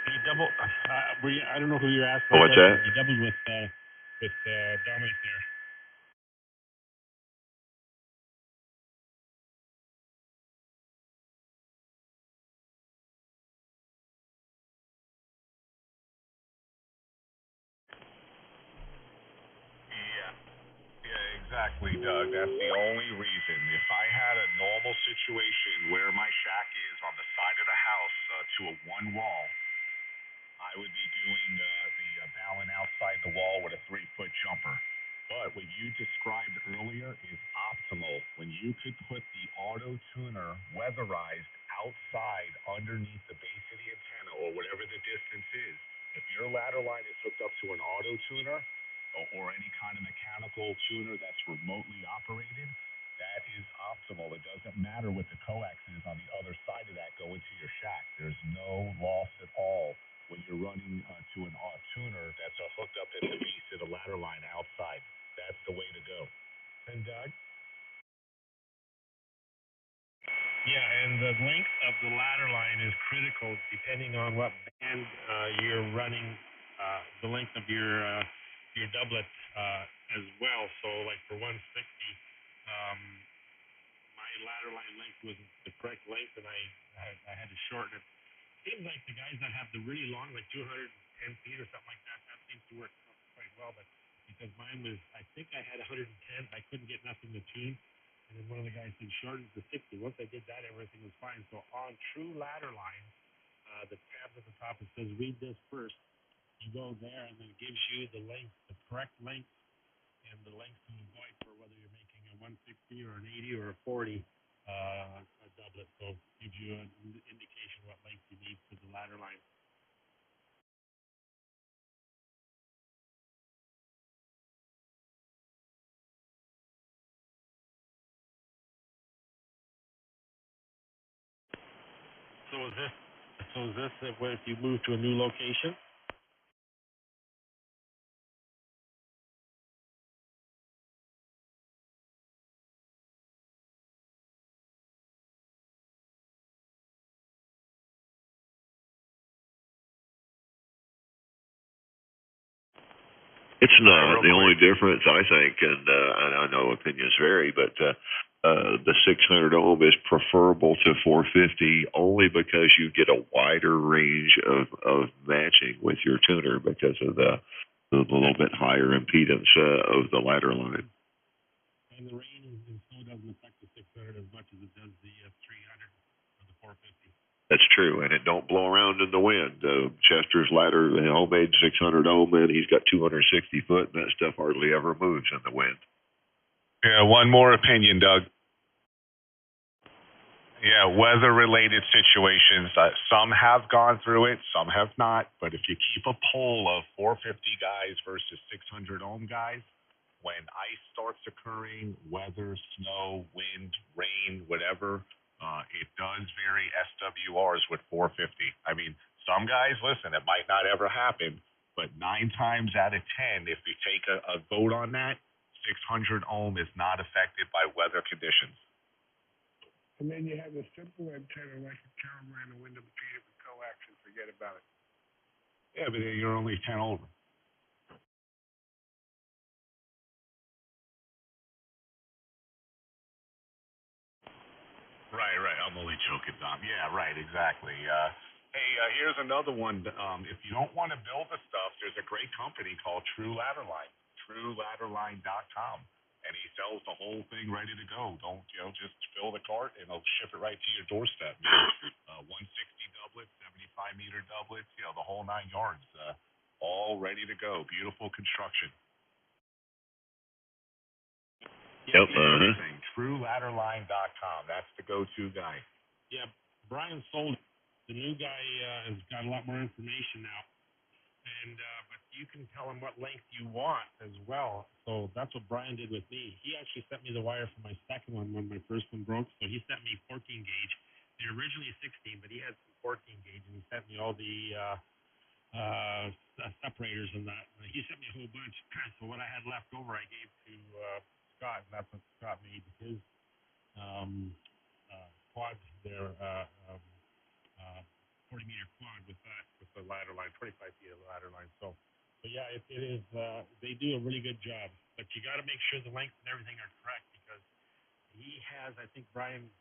You double. I don't know who you're asking. What's that? You doubled with Dominic there. Yeah, exactly, Doug. That's the only reason. If I had a normal situation where my shack is on the side of the house to a one wall, I would be doing the balun outside the wall with a 3-foot jumper. But what you described earlier is optimal. When you could put the auto tuner weatherized outside underneath the base of the antenna or whatever the distance is, if your ladder line is hooked up to an auto tuner or any kind of mechanical tuner that's remotely operated, that is optimal. It doesn't matter what the coax is on the other side of that going to your shack. There's no loss at all when you're running to an tuner that's hooked up at the base of the ladder line outside. That's the way to go. And Doug? Yeah, and the length of the ladder line is critical depending on what band you're running. The length of your doublet as well. So, like for 160, my ladder line length wasn't the correct length, and I had to shorten it. Seems like the guys that have the really long, like 210 feet or something like that, that seems to work quite well. But because mine was, I think I had 110, I couldn't get nothing to tune. And then one of the guys said, shorten to 60. Once I did that, everything was fine. So on true ladder lines, the tab at the top, it says read this first. You go there, and then it gives you the length, the correct length and the length to avoid for whether you're making a 160 or an 80 or a 40 a doublet. So it gives you an indication what length you need for the ladder line. So is this if you move to a new location? It's not. The only difference, I think, and I know opinions vary, but the 600 ohm is preferable to 450 only because you get a wider range of matching with your tuner because of the little bit higher impedance of the ladder line. And the rain and snow doesn't affect the 600 as much as it does the 300 or the 450. That's true, and it don't blow around in the wind. Chester's ladder, the homemade 600 ohm, and he's got 260 foot, and that stuff hardly ever moves in the wind. Yeah, one more opinion, Doug. Yeah, weather-related situations. Some have gone through it, some have not. But if you keep a poll of 450 guys versus 600 ohm guys, when ice starts occurring, weather, snow, wind, rain, whatever, it does vary SWRs with 450. I mean, some guys, listen, it might not ever happen, but 9 times out of 10, if we take a vote on that, 600 ohm is not affected by weather conditions. And then you have a simple antenna like a Carolina window treated with coax and forget about it. Yeah, but you're only 10 over. Right. I'm only joking, Dom. Yeah, right, exactly. Hey, here's another one. If you don't want to build the stuff, there's a great company called True Ladderline, TrueLadderline.com. And he sells the whole thing ready to go. Don't, just fill the cart and he'll ship it right to your doorstep. 160 doublets, 75 meter doublets, the whole 9 yards. All ready to go. Beautiful construction. Yep. TrueLadderline.com. That's the go-to guy. Yeah, Brian sold it. The new guy has got a lot more information now, and but you can tell him what length you want as well. So that's what Brian did with me. He actually sent me the wire for my second one when my first one broke. So he sent me 14 gauge. They're originally 16, but he had some 14 gauge, and he sent me all the separators and that. He sent me a whole bunch. So what I had left over, I gave to Scott, and that's what Scott made his quad there. 40 meter quad with the ladder line, 25 feet of ladder line. So yeah, it is. They do a really good job, but you got to make sure the length and everything are correct because he has. I think Brian.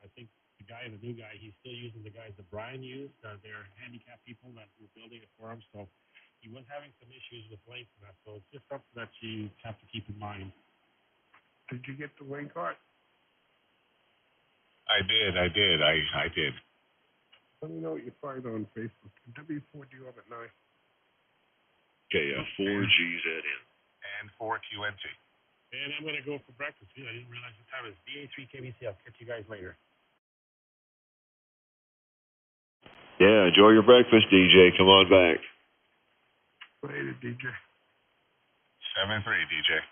I think the new guy, he's still using the guys that Brian used. They're handicapped people that were building it for him. So he was having some issues with length and that. So it's just something that you have to keep in mind. Did you get the link art? I did. Let me know what you find on Facebook. W4D Orbit 9. Okay, 4GZN. And 4QNT. And I'm going to go for breakfast. I didn't realize the time is BA3 KBC. I'll catch you guys later. Yeah, enjoy your breakfast, DJ. Come on back. Later, DJ. 7-3, DJ.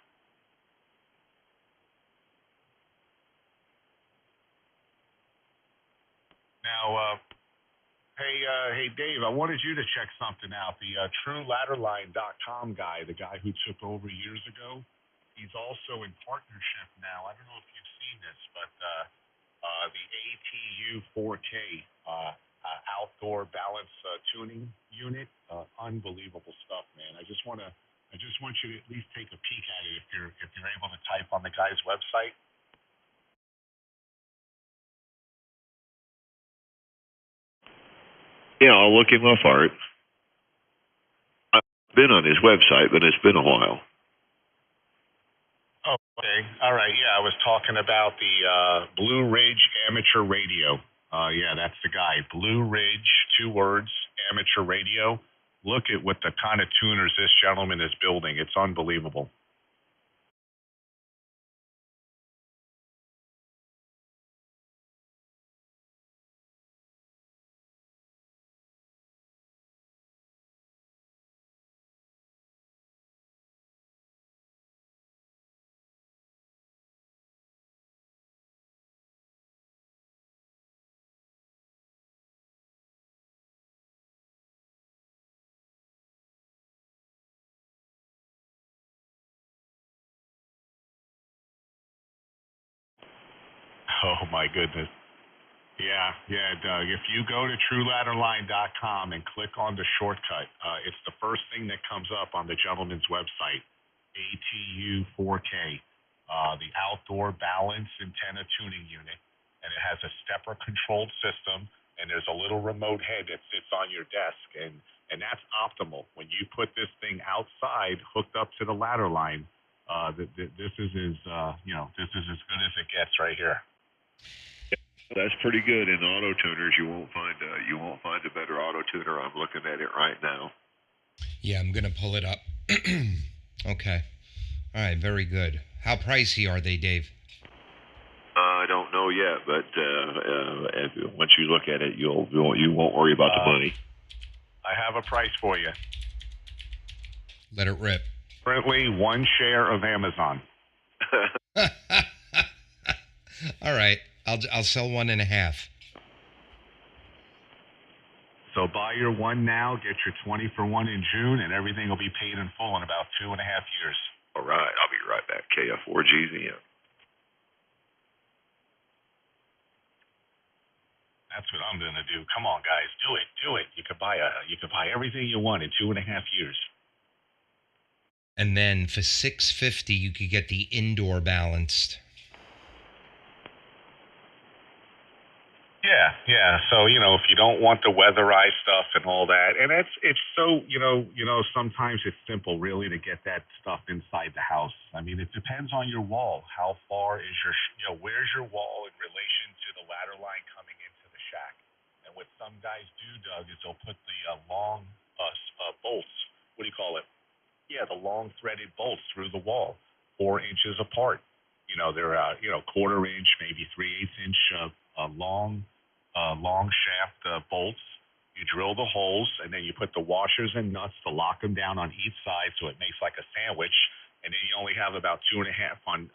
Now, hey, Dave, I wanted you to check something out. The TrueLadderline.com guy, the guy who took over years ago, he's also in partnership now. I don't know if you've seen this, but the ATU 4K outdoor balance tuning unit, unbelievable stuff, man. I just want you to at least take a peek at it if you're able to type on the guy's website. Yeah, I'll look him up, Art. I've been on his website, but it's been a while. Oh, okay. All right. Yeah, I was talking about the Blue Ridge Amateur Radio. Yeah, that's the guy. Blue Ridge, 2 words, Amateur Radio. Look at what the kind of tuners this gentleman is building. It's unbelievable. Oh my goodness. Yeah, Doug. If you go to TrueLadderline.com and click on the shortcut, it's the first thing that comes up on the gentleman's website, ATU4K, the Outdoor Balance Antenna Tuning Unit, and it has a stepper controlled system, and there's a little remote head that sits on your desk, and that's optimal. When you put this thing outside, hooked up to the ladder line, this is this is as good as it gets right here. That's pretty good. In auto tuners, you won't find a better auto tuner. I'm looking at it right now. Yeah, I'm gonna pull it up. Okay. All right. Very good. How pricey are they, Dave? I don't know yet, but once you look at it, you won't worry about the money. I have a price for you. Let it rip. Currently, 1 share of Amazon. All right. I'll sell 1.5. So buy your 1 now, get your 20 for 1 in June, and everything will be paid in full in about 2.5 years. All right, I'll be right back. KF4GZM. That's what I'm gonna do. Come on, guys, do it. You could buy everything you want in 2.5 years. And then for $650, you could get the indoor balanced. Yeah. So, if you don't want the weatherized stuff and all that, and it's so, sometimes it's simple really to get that stuff inside the house. I mean, it depends on your wall. How far is where's your wall in relation to the ladder line coming into the shack? And what some guys do, Doug, is they'll put the long bolts, what do you call it? Yeah, the long threaded bolts through the wall, 4 inches apart. They're, 1/4 inch, maybe 3/8 inch long shaft bolts. You drill the holes, and then you put the washers and nuts to lock them down on each side so it makes like a sandwich. And then you only have about 2.5 on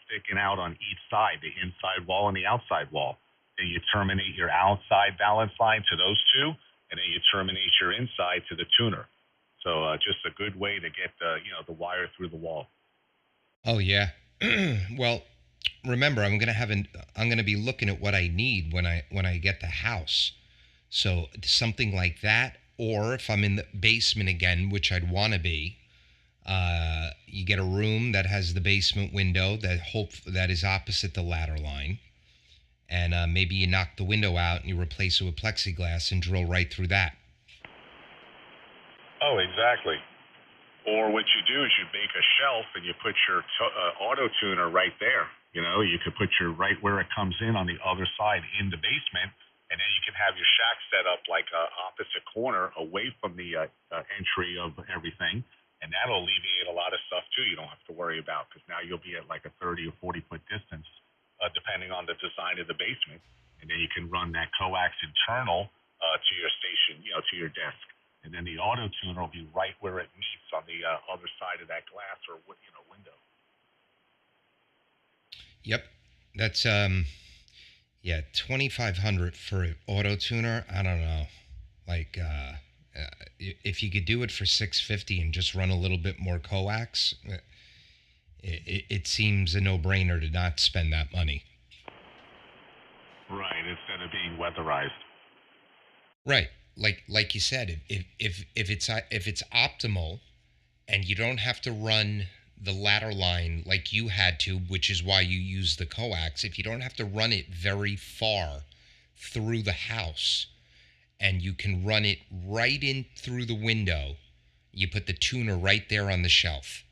sticking out on each side, the inside wall and the outside wall. Then you terminate your outside balance line to those two, and then you terminate your inside to the tuner. So just a good way to get the wire through the wall. Oh yeah. Well, remember, I'm gonna be looking at what I need when I get the house. So something like that, or if I'm in the basement again, which I'd want to be, you get a room that has the basement window that is opposite the ladder line, and maybe you knock the window out and you replace it with plexiglass and drill right through that. Oh, exactly. Or what you do is you make a shelf and you put your auto tuner right there. You could put your right where it comes in on the other side in the basement, and then you can have your shack set up like opposite corner away from the entry of everything, and that'll alleviate a lot of stuff too. You don't have to worry about, because now you'll be at like a 30 or 40 foot distance, depending on the design of the basement, and then you can run that coax internal to your station, to your desk. And then the auto tuner will be right where it meets on the other side of that glass or window. Yep, that's $2,500 for an auto tuner. I don't know, like if you could do it for $650 and just run a little bit more coax, it seems a no-brainer to not spend that money. Right, instead of being weatherized. Right. Like you said, if it's optimal, and you don't have to run the ladder line like you had to, which is why you use the coax. If you don't have to run it very far through the house, and you can run it right in through the window, you put the tuner right there on the shelf.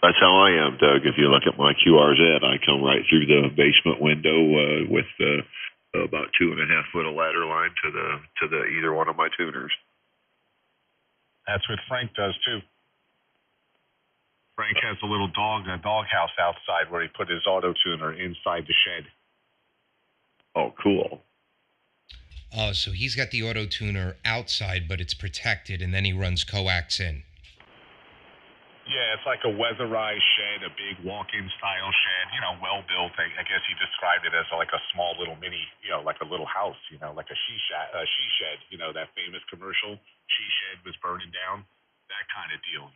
That's how I am, Doug. If you look at my QRZ, I come right through the basement window with about 2.5 foot of ladder line to the either one of my tuners. That's what Frank does too. Frank has a little doghouse outside where he put his auto tuner inside the shed. Oh, cool. Oh, so he's got the auto tuner outside, but it's protected, and then he runs coax in. Yeah, it's like a weatherized shed, a big walk-in style shed, well built. I guess he described it as like a small little mini, like a little house, like a she shed, that famous commercial, she shed was burning down, that kind of deal,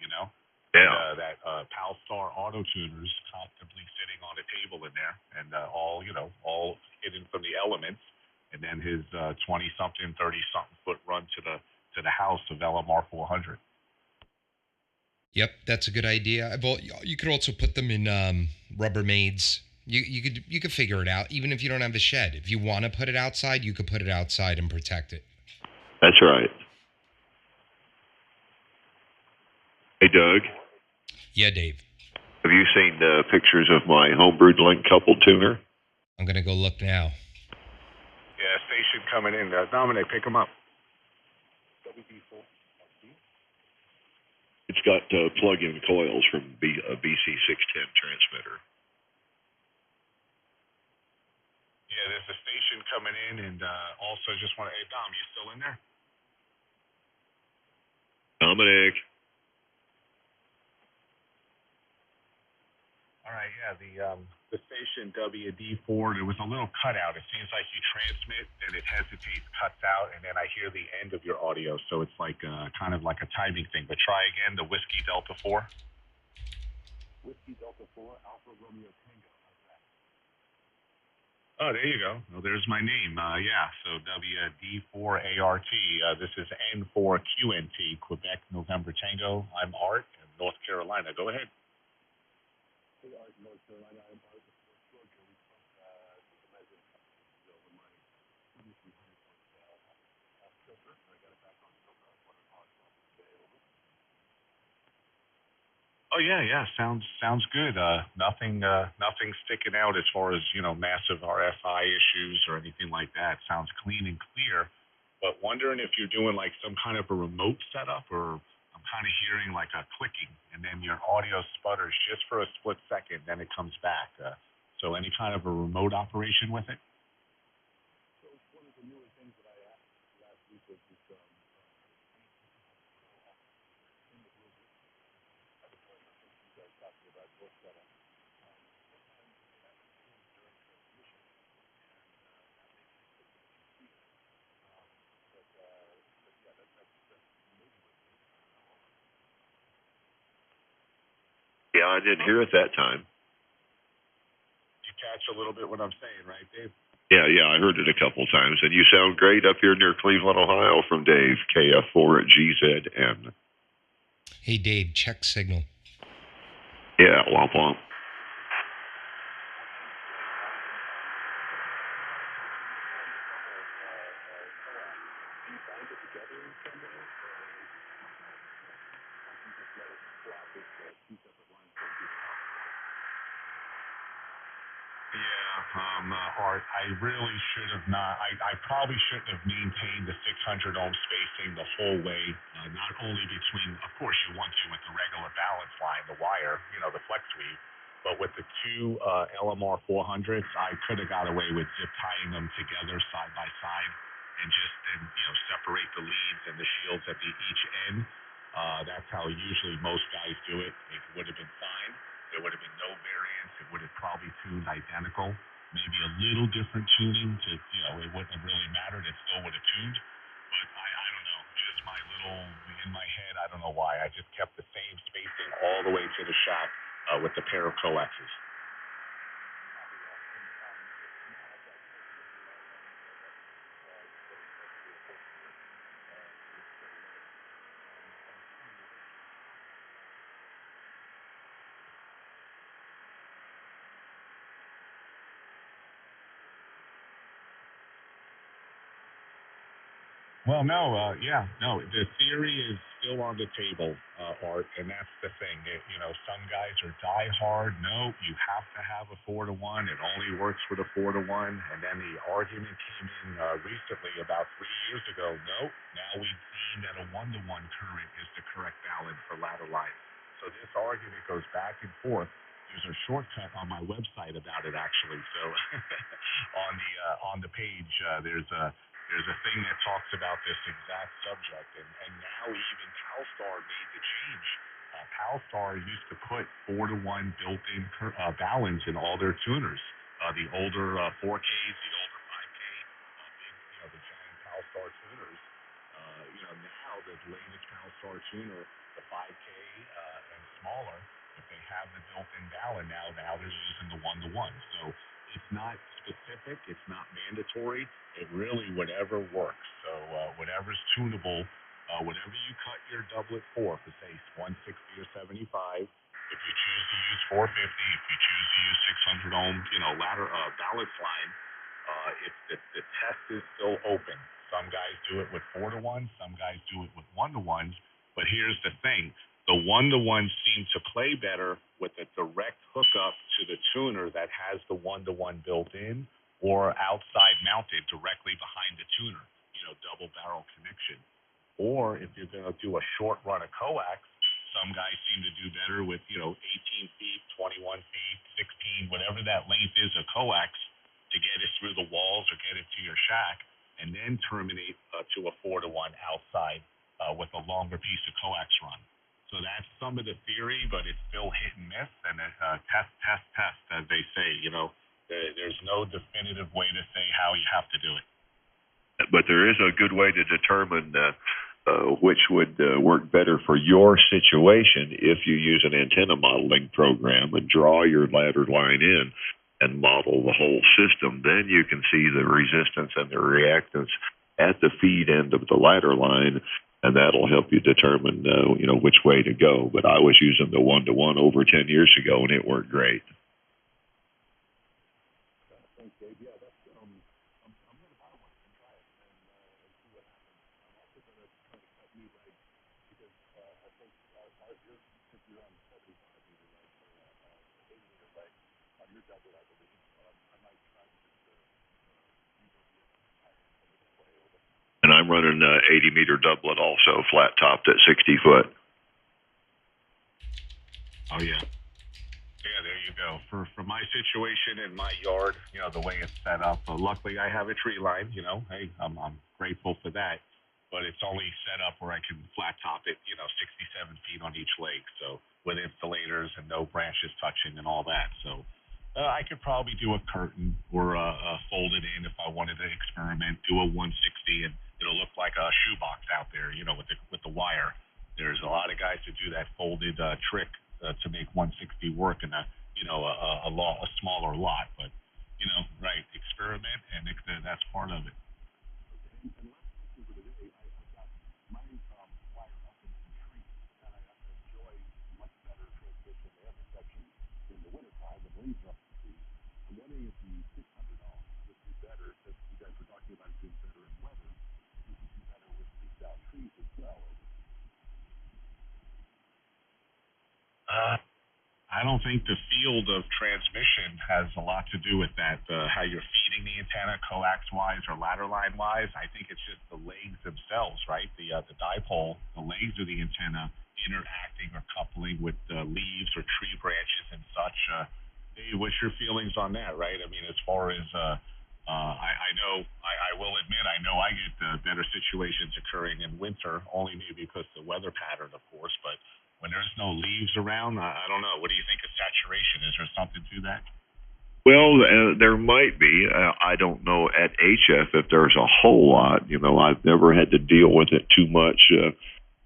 Yeah. And that Palstar auto tuners comfortably sitting on a table in there, and all hidden from the elements. And then his 20-something, 30-something foot run to the house of LMR 400. Yep, that's a good idea. You could also put them in Rubbermaids. You could figure it out, even if you don't have a shed. If you want to put it outside, you could put it outside and protect it. That's right. Hey, Doug. Yeah, Dave. Have you seen pictures of my homebrewed link coupled tuner? I'm gonna go look now. Yeah, station coming in. Dominic, pick him up. It's got plug-in coils from a BC610 transmitter. Yeah, there's a station coming in, and also just want to, hey, Dom, you still in there? Dominic. All right, yeah, the station WD4, there was a little cutout. It seems like you transmit, then it hesitates, cuts out, and then I hear the end of your audio. So it's like kind of like a timing thing. But try again, the Whiskey Delta 4. Whiskey Delta 4, Alpha Romeo Tango. How's that? Oh, there you go. Well, there's my name. Yeah, so WD4ART. This is N4QNT, Quebec, November Tango. I'm Art in North Carolina. Go ahead. North Carolina, I'm part of the Georgia. We took the measure over my 2300 filter. I got it back on filter. I want to talk about today over. Oh yeah. Sounds good. Nothing sticking out as far as massive RFI issues or anything like that. Sounds clean and clear. But wondering if you're doing like some kind of a remote setup, or I'm kind of hearing like a clicking, and then your audio sputters just for a split second, then it comes back. So any kind of a remote operation with it? So one of the newer things that I asked last week was this Yeah, I didn't hear it that time. You catch a little bit what I'm saying, right, Dave? Yeah, I heard it a couple times. And you sound great up here near Cleveland, Ohio from Dave, KF4 at GZN. Hey, Dave, check signal. Yeah, womp womp. Art, I really should have not. I probably shouldn't have maintained the 600 ohm spacing the whole way. Not only between, of course, you want to with the regular balance line, the wire, the flex weave, but with the two LMR 400s, I could have got away with zip tying them together side by side and just separate the leads and the shields at each end. That's how usually most guys do it. It would have been fine. There would have been no variance. It would have probably tuned identical. Maybe a little different tuning to, it wouldn't have really mattered. It still would have tuned. But I don't know. Just my little, in my head, I don't know why. I just kept the same spacing all the way to the shot with the pair of coaxes. Well, no, the theory is still on the table, Art, and that's the thing. Some guys are die hard. No, you have to have a 4-to-1. It only works with a 4-to-1. And then the argument came in recently, about 3 years ago. No, now we've seen that a 1-to-1 current is the correct balance for ladder lines. So this argument goes back and forth. There's a shortcut on my website about it, actually. So on the page, there's a thing that talks about this exact subject, and now even Palstar made the change. Palstar used to put 4-to-1 built-in balance in all their tuners. The older 4Ks, the older 5K, the giant Palstar tuners. Now the latest Palstar XR tuner, the 5K and smaller, if they have the built-in Dowler now they're using the one-to-one. So it's not specific, it's not mandatory. It really whatever works. So whatever's tunable, whatever you cut your doublet for say 160 or 75. If you choose to use 450, if you choose to use 600 ohm, ladder balance line, the test is still open. Some guys do it with 4-to-1, some guys do it with 1-to-1s. But here's the thing: the 1-to-1s seem to play better with a direct hookup to the tuner that has the 1-to-1 built in, or outside mounted directly behind the tuner. Double barrel connection. Or if you're going to do a short run of coax, some guys seem to do better with 18 feet, 21 feet, 16, whatever that length is of coax, to get it through the walls or get it to your shack, and then terminate to a 4-to-1 outside with a longer piece of coax run. So that's some of the theory, but it's still hit and miss, and it's test, as they say. There's no definitive way to say how you have to do it. But there is a good way to determine which would work better for your situation if you use an antenna modeling program and draw your ladder line in and model the whole system. Then you can see the resistance and the reactance at the feed end of the ladder line, and that'll help you determine which way to go. But I was using the 1-to-1 over 10 years ago, and it worked great. And I'm running 80-meter doublet also, flat topped at 60 foot. Oh, yeah. Yeah, there you go. For my situation in my yard, the way it's set up, luckily I have a tree line, hey, I'm grateful for that. But it's only set up where I can flat top it, 67 feet on each leg. So with insulators and no branches touching and all that. So I could probably do a curtain or fold it in if I wanted to experiment, do a 160, and it'll look like a shoebox out there, with the wire. There's a lot of guys that do that folded trick to make 160 work in a smaller lot. But right, experiment, and that's part of it. I don't think the field of transmission has a lot to do with that, how you're feeding the antenna coax-wise or ladder line-wise. I think it's just the legs themselves, right? The dipole, the legs of the antenna interacting or coupling with leaves or tree branches and such. Hey, what's your feelings on that, right? I mean, as far as I will admit, I know I get better situations occurring in winter, only maybe because of the weather pattern, of course, but when there's no leaves around, I don't know. What do you think of saturation? Is there something to that? Well, there might be. I don't know at HF if there's a whole lot. I've never had to deal with it too much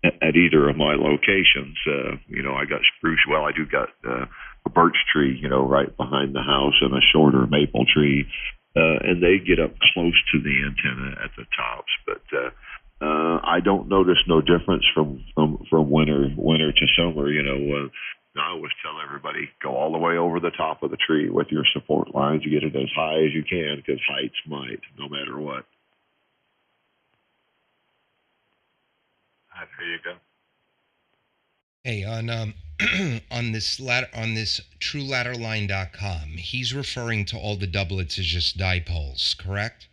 at either of my locations. I got spruce. Well, I do got a birch tree, right behind the house, and a shorter maple tree, and they get up close to the antenna at the tops, but I don't notice no difference from winter to summer. I always tell everybody, go all the way over the top of the tree with your support lines. You get it as high as you can, because heights might, no matter what. There you go. Hey, on this TrueLadderline.com, he's referring to all the doublets as just dipoles, correct?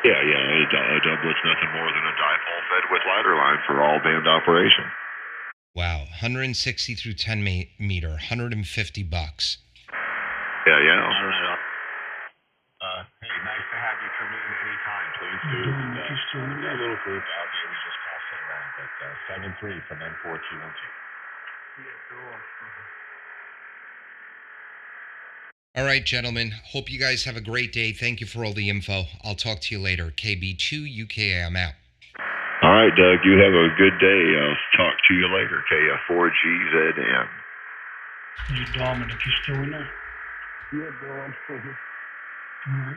Yeah, a doublet's nothing more than a dipole fed with ladder line for all band operation. Wow, 160 through 10 meter, $150. Yeah. All right. Hey, nice to have you come in anytime. Please do. We got a little group out here. We just passed it around, but 7-3 from M4Q12. Yeah, cool. All right, gentlemen. Hope you guys have a great day. Thank you for all the info. I'll talk to you later. KB2UKA, I'm out. All All right, Doug, you have a good day. I'll talk to you later. KF4GZM. Hey, Dominic, you still in there? Yeah, bro, I'm still here. All right.